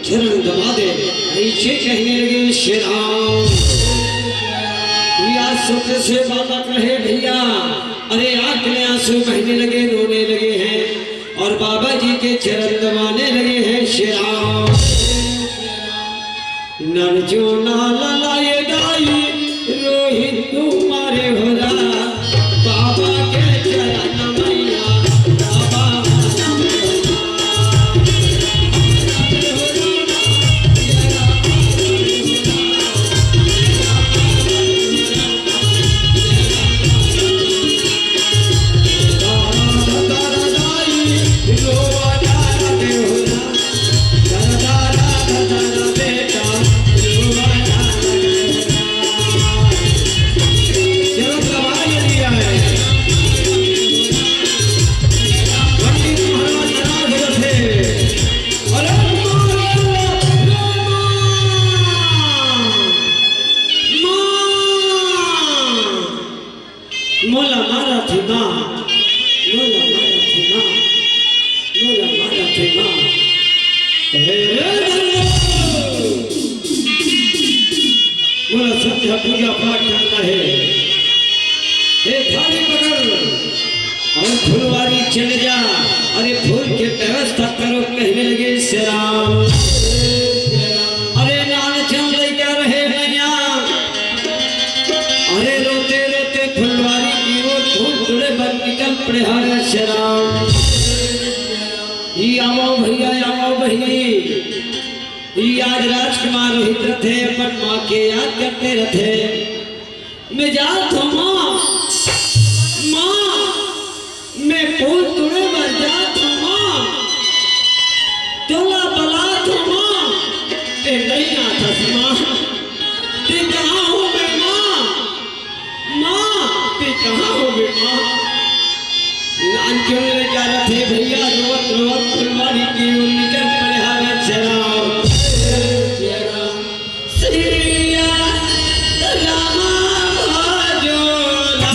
चरण दबा दे ऐसे कहने लगे श्रीराम सुख से बाबा कहे भैया अरे आंख में आंसू बहने लगे रोने लगे हैं और बाबा जी के चरण दबाने लगे हैं श्याम नरजुना ललाए दाई रोहित तुम्हारे होला बाबा के चरण मैया बाबा मोला मारा थी माँ मोला मारा थी माँ मोला मारा थी माँ मोला सत्य पूजा पाठ करना है हे थाली पकड़ और फुलवारी चले जा अरे फूल की व्यवस्था करो कहने लगे श्री राम अरे नान चल क्या रहे नैया अरे रोते रोते फुलवारी की वो फूल तुड़े बन निकल पड़े हरे श्री राम ये आओ भैया आओ बहिनी ये आज राजकुमार रोहित रथे अपन माँ के याद करते रथे मैं जात हूँ माँ मैं फूल तुड़े मर जात हूँ माँ तोला बलात हूँ माँ ते नहीं आता माँ ते कहाँ हो गए माँ ते कहाँ हो गए माँ नान क्यों ले जा रहे थे भैया रोवत रोवत फुलवारी की ओर निकल पड़े हरे श्री राम श्रीया रामा भजोला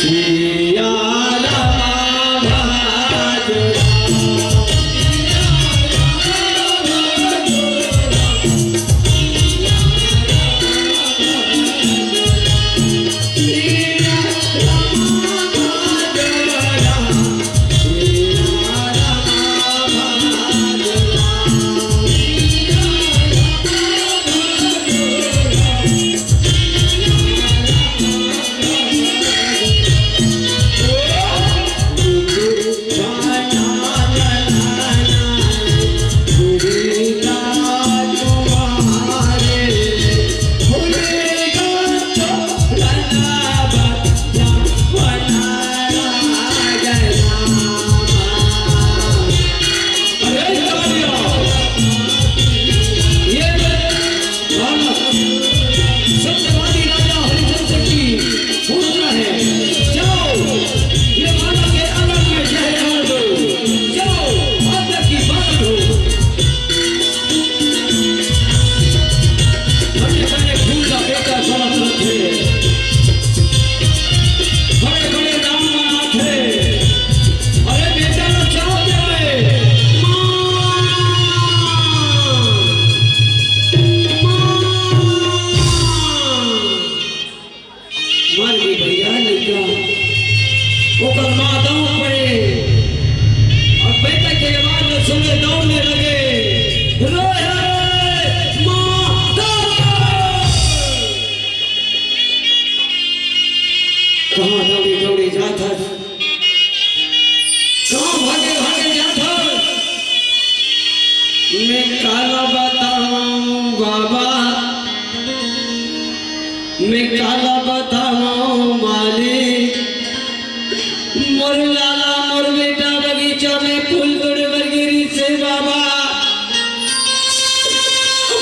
श्रीया रामा भजोला कहाँ दौड़ी दौड़ी जाता कहाँ भागे भागे जाता मैं काला बताऊं बाबा मैं काला बताऊं मालिक मोर लाला मोर बेटा बगीचा में फूल तोड़े बरगिरी से बाबा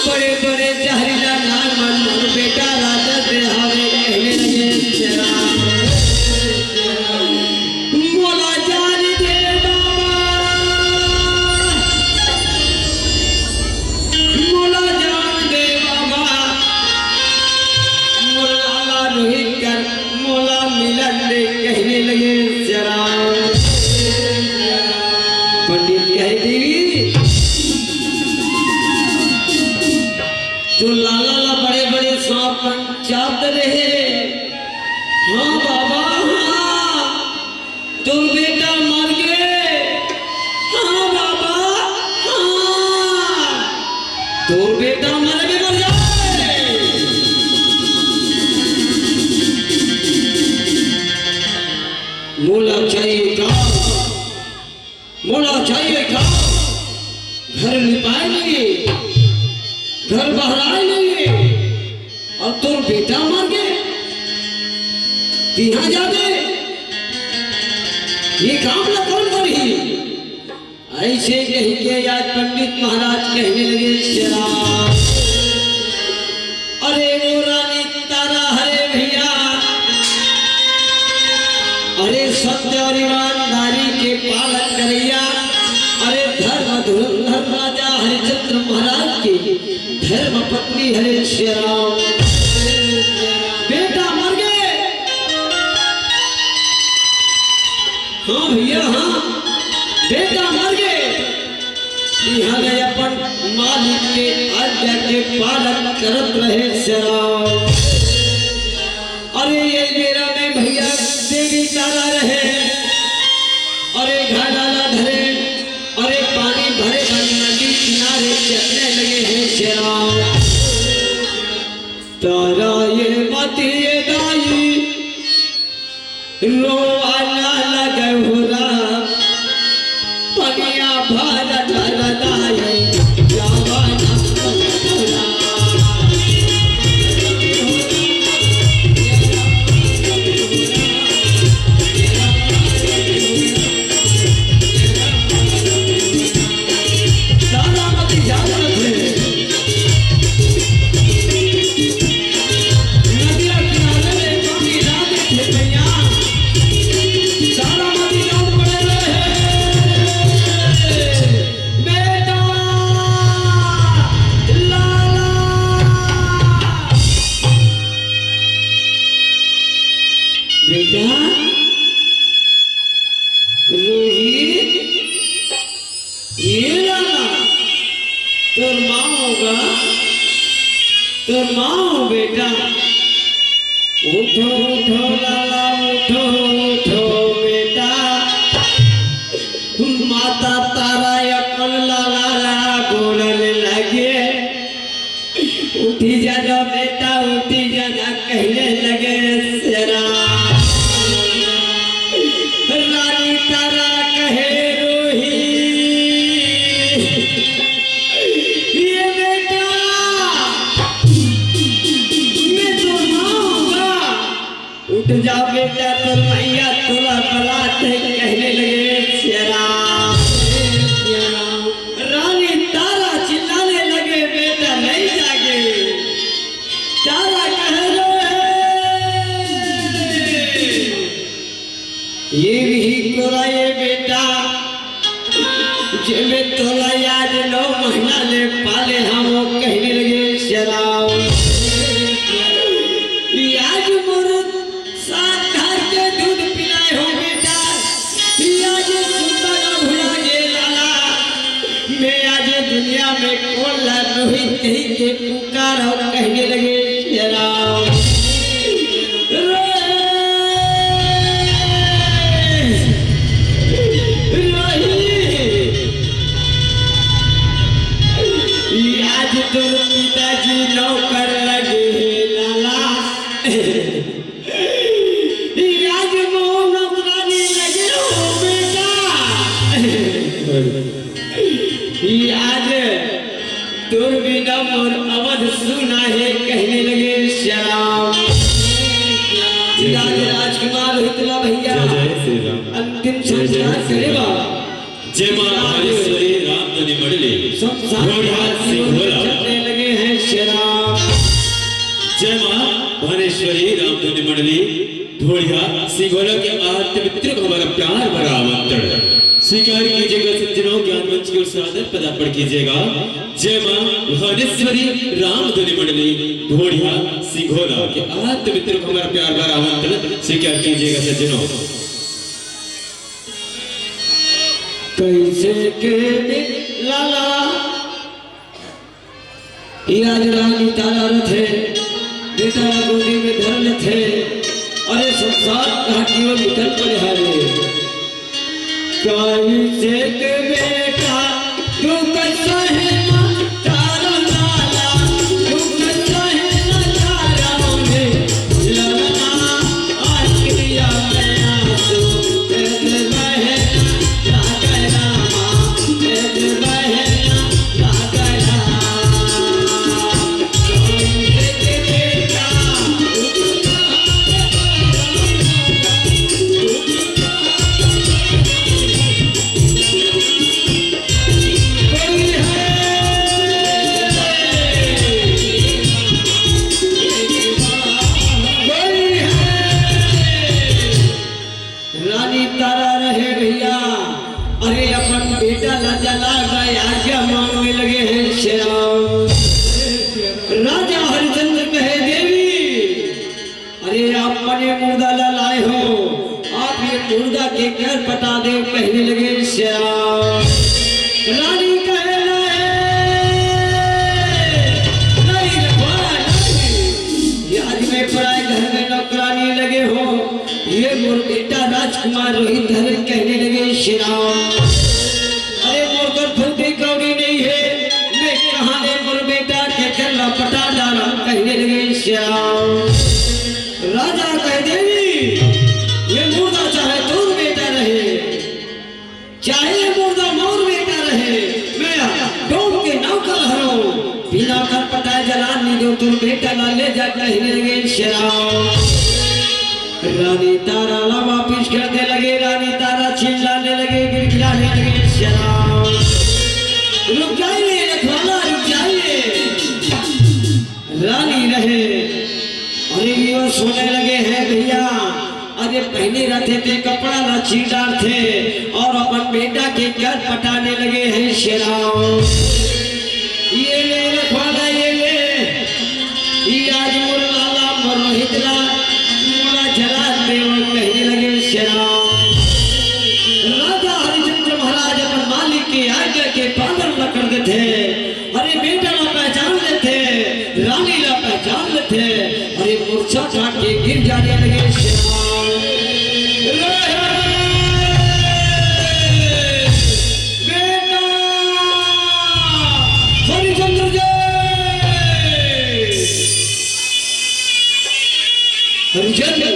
बड़े बड़े जहरीला नाग मन मोर बेटा राजा से हवे कहने लगे जरा मोला जान दे बाबा मोला जान दे बाबा मोला रोहित कर मोला मिलन दे कहने लगे जरा पंडित कह देवी तो लाला बड़े बड़े सांप चाप रहे हाँ बाबा हाँ तुम बेटा मर गए हाँ बेटा मर भी मर जाए। मोला चाहिए का, मोला चाहिए का, घर लिपाए नहीं, घर बहराए नहीं, और तुम बेटा मर गए तिहा जाबे, ये काम ना कौन करी। ऐसे कह के आज पंडित महाराज कहने लगे शराब, अरे वो रानी तारा हरे भैया, अरे सत्य और ईमानदारी के पालन करैया, अरे धर्म धुरंधर राजा हरिचंद्र महाराज की धर्म पत्नी हरे शराब बेटा मर गए। हाँ भैया हाँ, बेटा मर गए। यहाँ गए अपन मालिक के आज्ञा के पालन करत रहे शराब। अरे ये मेरा में भैया देवी तारा रहे, अरे घाटाला धरे, अरे पानी भरे नदी किनारे चलने लगे हैं शराब। तारा ये मती ये दाई रोवाना लगे हुरा, पनिया भर धर दाई जवाना हुरा। तारा मती जागृत है, नदिया किनारे में पानी डाले थे भैया, तारा मती जाग पड़े रहे। बेटा लाला, बेटा रोहित, ये लाला तोर माँ होगा, तोर माँ हो बेटा। उठो उठो लाला उठो उठो बेटा, माता तारा अपन लाला ला बोलने लगे, उठी जाना बेटा उठी जाना कहने लगे शराब। रानी तारा कहे रोही, ये बेटा मैं तो माँ होगा, उठ जा बेटा तो मैया तोला बलाते कहने लगे शराब। रानी तारा चिल्लाने लगे बेटा नहीं जागे, तारा कह रहे ये भी तोरा ये बेटा जेमे तोला याद 9 महीना ले पाले हम वो कहने लगे शराब। आज मोर साथ घर के दूध पिलाए हो बेटा, आज सुंदर भुला गे लाला, मैं आज दुनिया में कोला रोहित कहीं के पुकार और कहने लगे शराब। आज तुम पिताजी नौकर लगे लाला, आज मोह नौकरानी लगे हो बेटा, आज तुम बिना मोर अवध सुना है कहने लगे शराब। राजकुमार हितला भैया जय श्री राम। अंतिम संस्कार करेगा। जय मां भानेश्वरी रामधनी मंडली चलने लगे हैं शराब। जय मां भानेश्वरी रामधनी मंडली ढोलिया सिंघोला के आद्य मित्र को हमारा प्यार भरा आमंत्रण स्वीकार कीजिएगा। सज्जनों ज्ञान मंच की ओर से आदर पदार्पण कीजिएगा। जय मां भानेश्वरी रामधनी मंडली ढोलिया सिंघोला के आद्य मित्र को हमारा प्यार भरा आमंत्रण स्वीकार कीजिएगा। सज्जनों कैसे के लाला आज रानी तारा थे, बेटा गोदी में धरल थे, अरे संसार घाटियों निकल पड़े हारे। कैसे के बेटा तू कैसा है तारा लाला, घर पटा दे कहने लगे श्याम। रानी कहे नहीं रखवाला नहीं, आज मैं पराए घर में नौकरानी लगे हो। ये मोर बेटा राजकुमार रोहित धरन कहने लगे श्याम। अरे मोर कर फूटी कौड़ी नहीं है, मैं कहाँ ले मोर बेटा के कर पटा डाला कहने लगे श्याम। राजा कह देवी ये मुर्दा चाहे दूर बेटा रहे, चाहे मुर्दा मोर बेटा रहे, मैं डोम के नौकर हरो, बिना कर पटाए जलान नहीं दो तुम बेटा ला ले जा कहने लगे श्याम। रानी तारा ला वापिस करने लगे, रानी तारा चिल्लाने लगे, गिड़गिड़ाने लगे श्याम। रुक जाइए रखवाला रुक जाइए। रानी रहे अरे ये सोने लगे हैं भैया। अरे पहने रहते थे कपड़ा ना चीटार थे और अपन बेटा के घर पटाने लगे हैं श्याम। ये ले रखवाला ये ले, ये आज मुरलाला रोहितला मोला जला दे कहने लगे श्याम। राजा हरिश्चंद्र महाराज अपन मालिक के आज्ञा के पालन न करते थे। अरे बेटा ना पहचान लेते, रानी ना पहचान लेते, अरे मूर्छा काट के गिर जाने लगे श्याम। बेटा हरिश्चंद्र जय, हरिश्चंद्र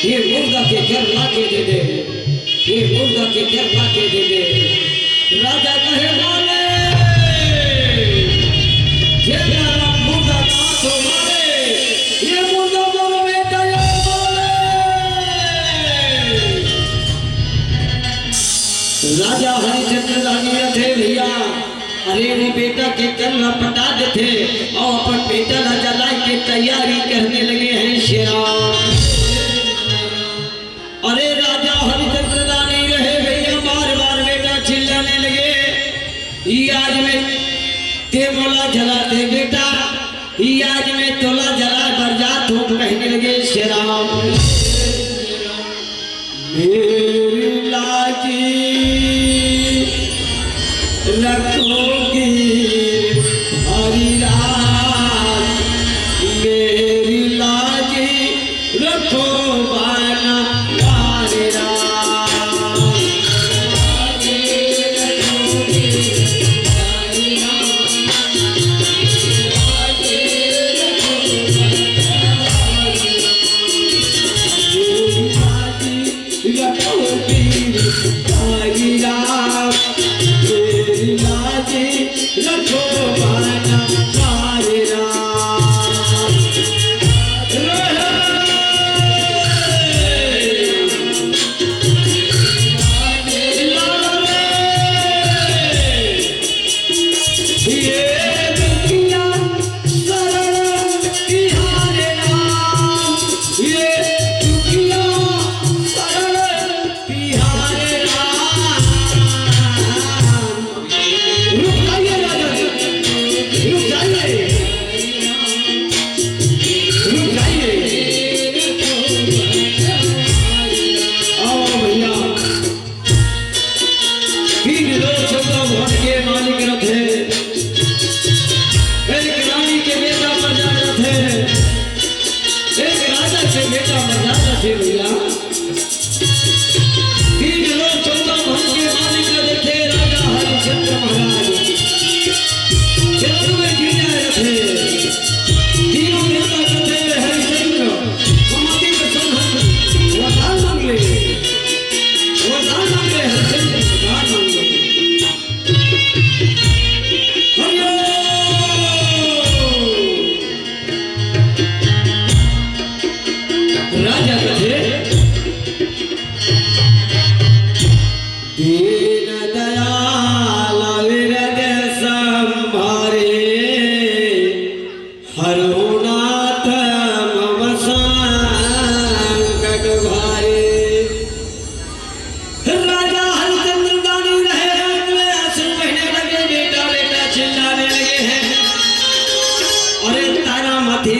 ये मुर्दा के घर ला के दे दे, ये मुर्दा के घर ला के दे दे। राजा कहे मारे ये मेरा मुर्दा कहाँ तो मारे, ये मुर्दा मोरो बेटा ये मारे। राजा हरिश्चंद्र रानी थे भैया। अरे वो बेटा के कल्ला पटा देते और अपन बेटा ना जला के तैयारी करने लगे हैं श्याम। अरे राजा हरिश्चंद्र रानी रहे भैया, बार बार बेटा चिल्लाने लगे, ये आज में ते मोला जलाते बेटा, ये आज में तोला जला बरजात हूँ कहने लगे श्याम। मेरी लाजी रखोगी हरी रात, मेरी लाजी रखो बाना हरी रात। रखो बाना हरी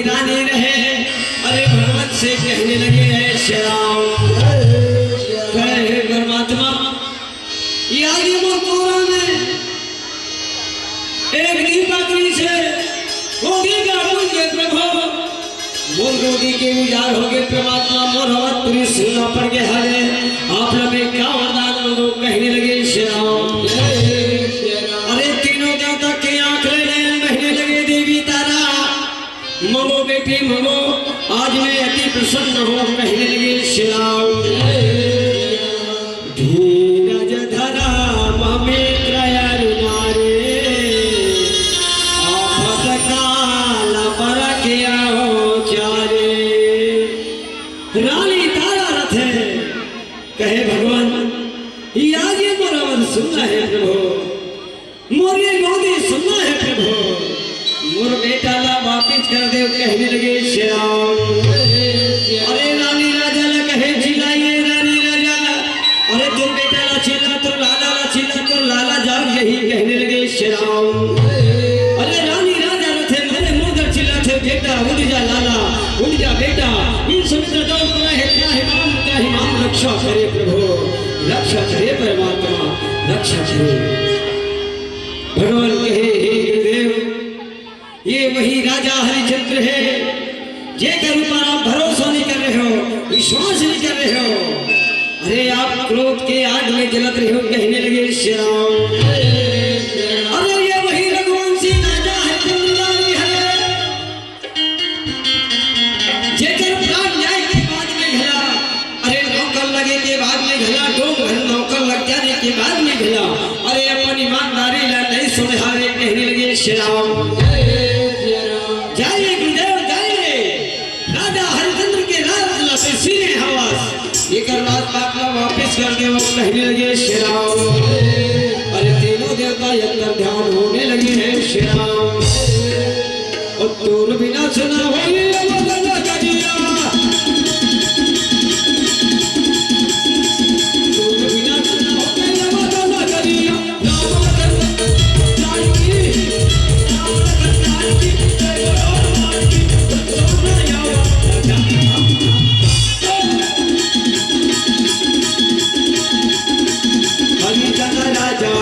रानी रहे। अरे भगवत से कहने लगे हैं श्याम के प्रभु मोर गोदी के उजाड़ हो गए परमात्मा मोर हवा तुरी सुनना पड़ गया है आप लोग क्या वरदान मांगो कहने लगे श्री राम अरे तीनों देवता के आंख लेने कहने लगे देवी तारा ममो बेटी ममो आज मैं अति प्रसन्न हूँ कहने लगे श्री राम धीरज धरा ममे त्रयर नारे आफत काल पर किया हो चारे रानी तारा रथ है कहे भगवान आज ये मोरा मन सुनना है प्रभु मोर ये गोदी सुनना है प्रभु मोर बेटा ला वापिस कर दे कहने लगे श्री राम अरे रानी राजा ला कहे चिल्लाइए रानी राजा अरे तुम बेटा ला चिल्ला तो लाला ला चिल्ला तो लाला जाग यही कहने लगे श्री राम अरे रानी राजा रथे मेरे मुंह पर चिल्ला थे बेटा उड़ जा लाला उड़ जा बेटा इन समुद्र दो है क्या हिमाम रक्षा करे प्रभु रक्षा करे परमात्मा रक्षा करे भगवान कहे हे गुरुदेव ये वही राजा हरिचंद्र है जेकर ऊपर आप भरोसा नहीं कर रहे हो विश्वास नहीं कर रहे हो अरे आप क्रोध के आग में जलत रहे हो कहने लगे श्री राम अरे ये वही रघुवंशी राजा हरिचंद्र है जेकर प्राण न्याय के बाद में घला अरे नौकर लगे के बाद में घला डोम घर नौकर लग जाने के बाद में घला अरे अपन ईमानदारी ला नहीं सुने हारे कहने लगे श्री राम जाइए गुरुदेव जाइए राजा हरिचंद्र के राज से सीने हवास ये कर रात बाटला वापस कर दे वो कहने लगे श्री राम अरे तीनों देवता अंदर ध्यान होने लगे हैं श्री राम और तोर बिना सुना हो ये वदन करिया तोर बिना सुना हो ये वदन करिया राम जानकी राजा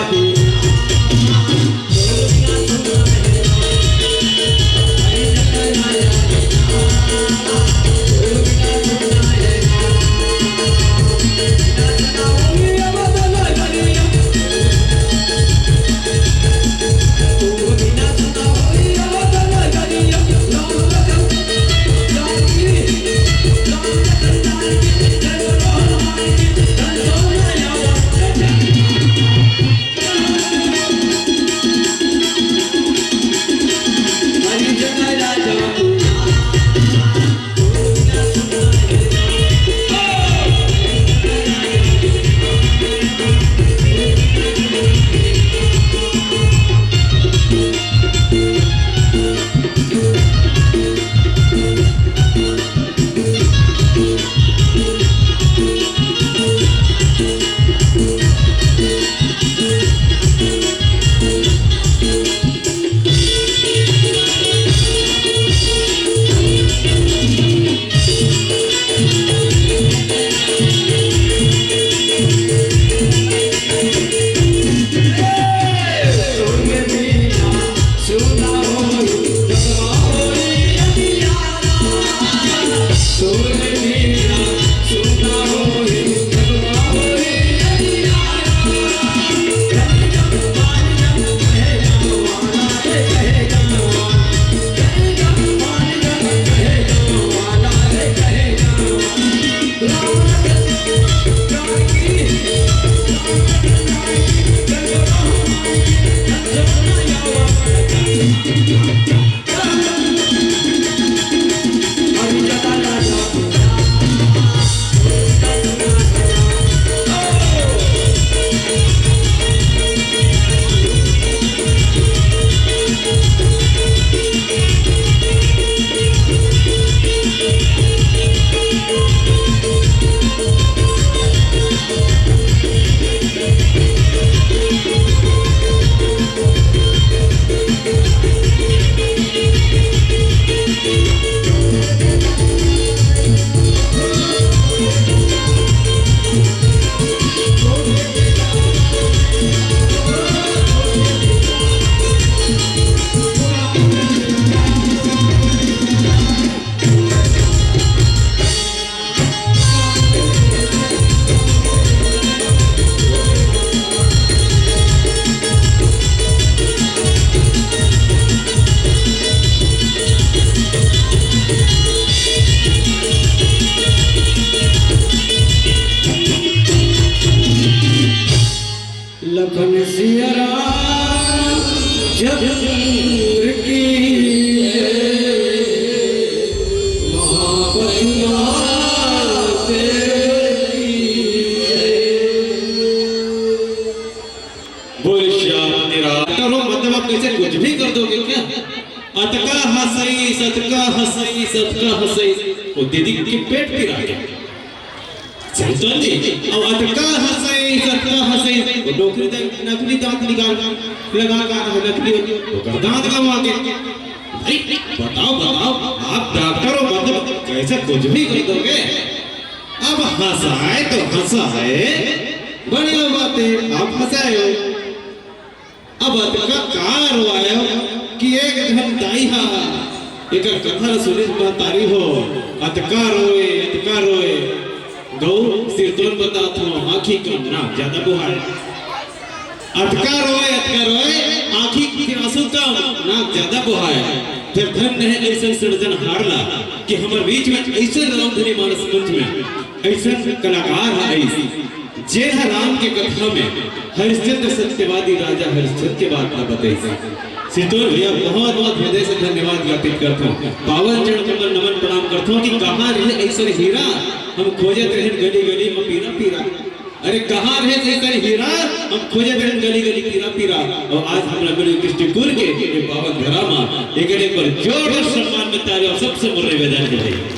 कैसे कुछ भी कर दोगे क्या? अतका हंसई सतका हंसई सतका हंसई, वो दीदी के पेट पिरा गया सैतन जी। अब अटका हंसई सतका हंसई, वो डोकरी नकली दांत निकाल लगा नकली तो दांत गंवा के। भाई बताओ बताओ, आप डॉक्टर हो मतलब कैसे कुछ भी कर दोगे? अब हंसाए तो हंसाए, बढ़िया बात है आप हंसाए हो। अब अतका कार वायो कि एक धन दाई हा एक कथा सुनिस महतारी हो, अतका रोए गौ सिरतोन बतात हो आँखी कम ना ज्यादा बुहाए। अतका रोए आँखी के आंसू कम ना ज्यादा बुहाए। फिर धन है ऐसा सृजन हारला कि हमारे बीच में ऐसे रामधनी मानस मंच में ऐसा कलाकार है ऐसी जे राम के कथा में हरिश्चंद्र सत्यवादी राजा हरिश्चंद्र के बात ना बताई। सितोर भैया बहुत बहुत हृदय से धन्यवाद ज्ञापित करता हूँ, पावन चरण कमल नमन प्रणाम करता हूँ कि कहाँ रहे ऐसे हीरा हम खोजत रहे गली गली में पीरा पीरा। अरे कहाँ रहे ऐसे हीरा हम खोजत रहे गली गली पीरा पीरा। और आज हमरा मिले दृष्टिकोण के ये पावन धरा मां एक पर जोरदार सम्मान में ताली और सबसे मुर्रे वेदन के लिए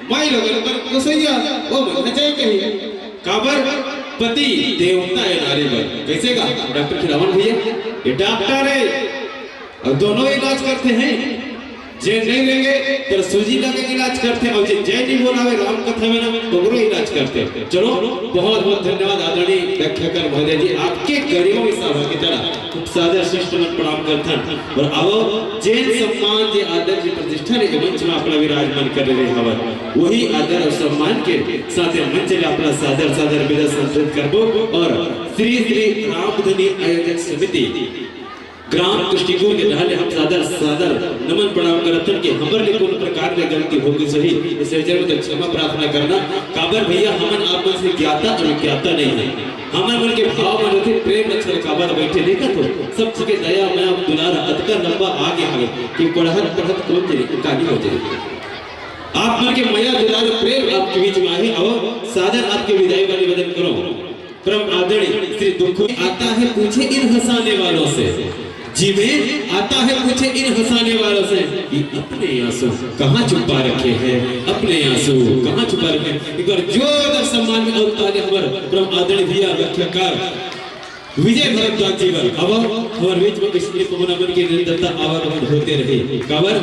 माई लोगन पर कसैया वो मन चाहिए कहीं काबर पति देवता है नारी पर कैसे का डॉक्टर खिलावन भैया ये डॉक्टर है और दोनों इलाज करते हैं। जे नहीं लेंगे तो सूजी लगा के इलाज करते हैं और जे जय नहीं बोला है राम कथा में ना ओकरो इलाज करते हैं। चलो बहुत बहुत धन्यवाद आदरणीय व्याख्याकार महोदय जी, आपके गरिमा की सभा की तरह खूब सादर शिष्ट मन प्रणाम करथन। और आओ जैन सम्मान जे आदर जी प्रतिष्ठा रे मंच में अपना विराजमान कर रहे हवन वही आदर और सम्मान के साथ मंच में अपना सादर सादर विदा संतुलित करबो। और श्री श्री रामधनी आयोजक समिति ग्राम दृष्टिकोण के रहले हम सादर सादर नमन प्रणाम करतन के हमर ले कोन प्रकार में गलती होगी सही इस विषय में क्षमा प्रार्थना करना। काबर भैया हमन आप में से ज्ञाता और ज्ञाता नहीं है, हमन मन के भाव में रहते प्रेम अक्षर काबर बैठे देखा तो सब के दया मैं आप दुलार अतका लंबा आगे आगे कि पढ़त पढ़त कौन तेरी कानी हो जाए। आप मन के माया दुलार प्रेम आपके बीच में आए और सादर आपके विदाई वाली निवेदन करो। परम आदरणीय श्री दुखू आता है पूछे इन हंसाने वालों से, जी में आता है पूछे इन हंसाने वालों से कि अपने आंसू कहाँ छुपा रखे हैं, अपने आंसू कहाँ छुपा रखे हैं। एक बार जोरदार सम्मान में और ताली हमारे परम आदरणीय भैया व्याख्याकार विजय भारद्वाज जी अब हमारे बीच में इसलिए पवन के निरंतरता आवागमन होते रहे। काबर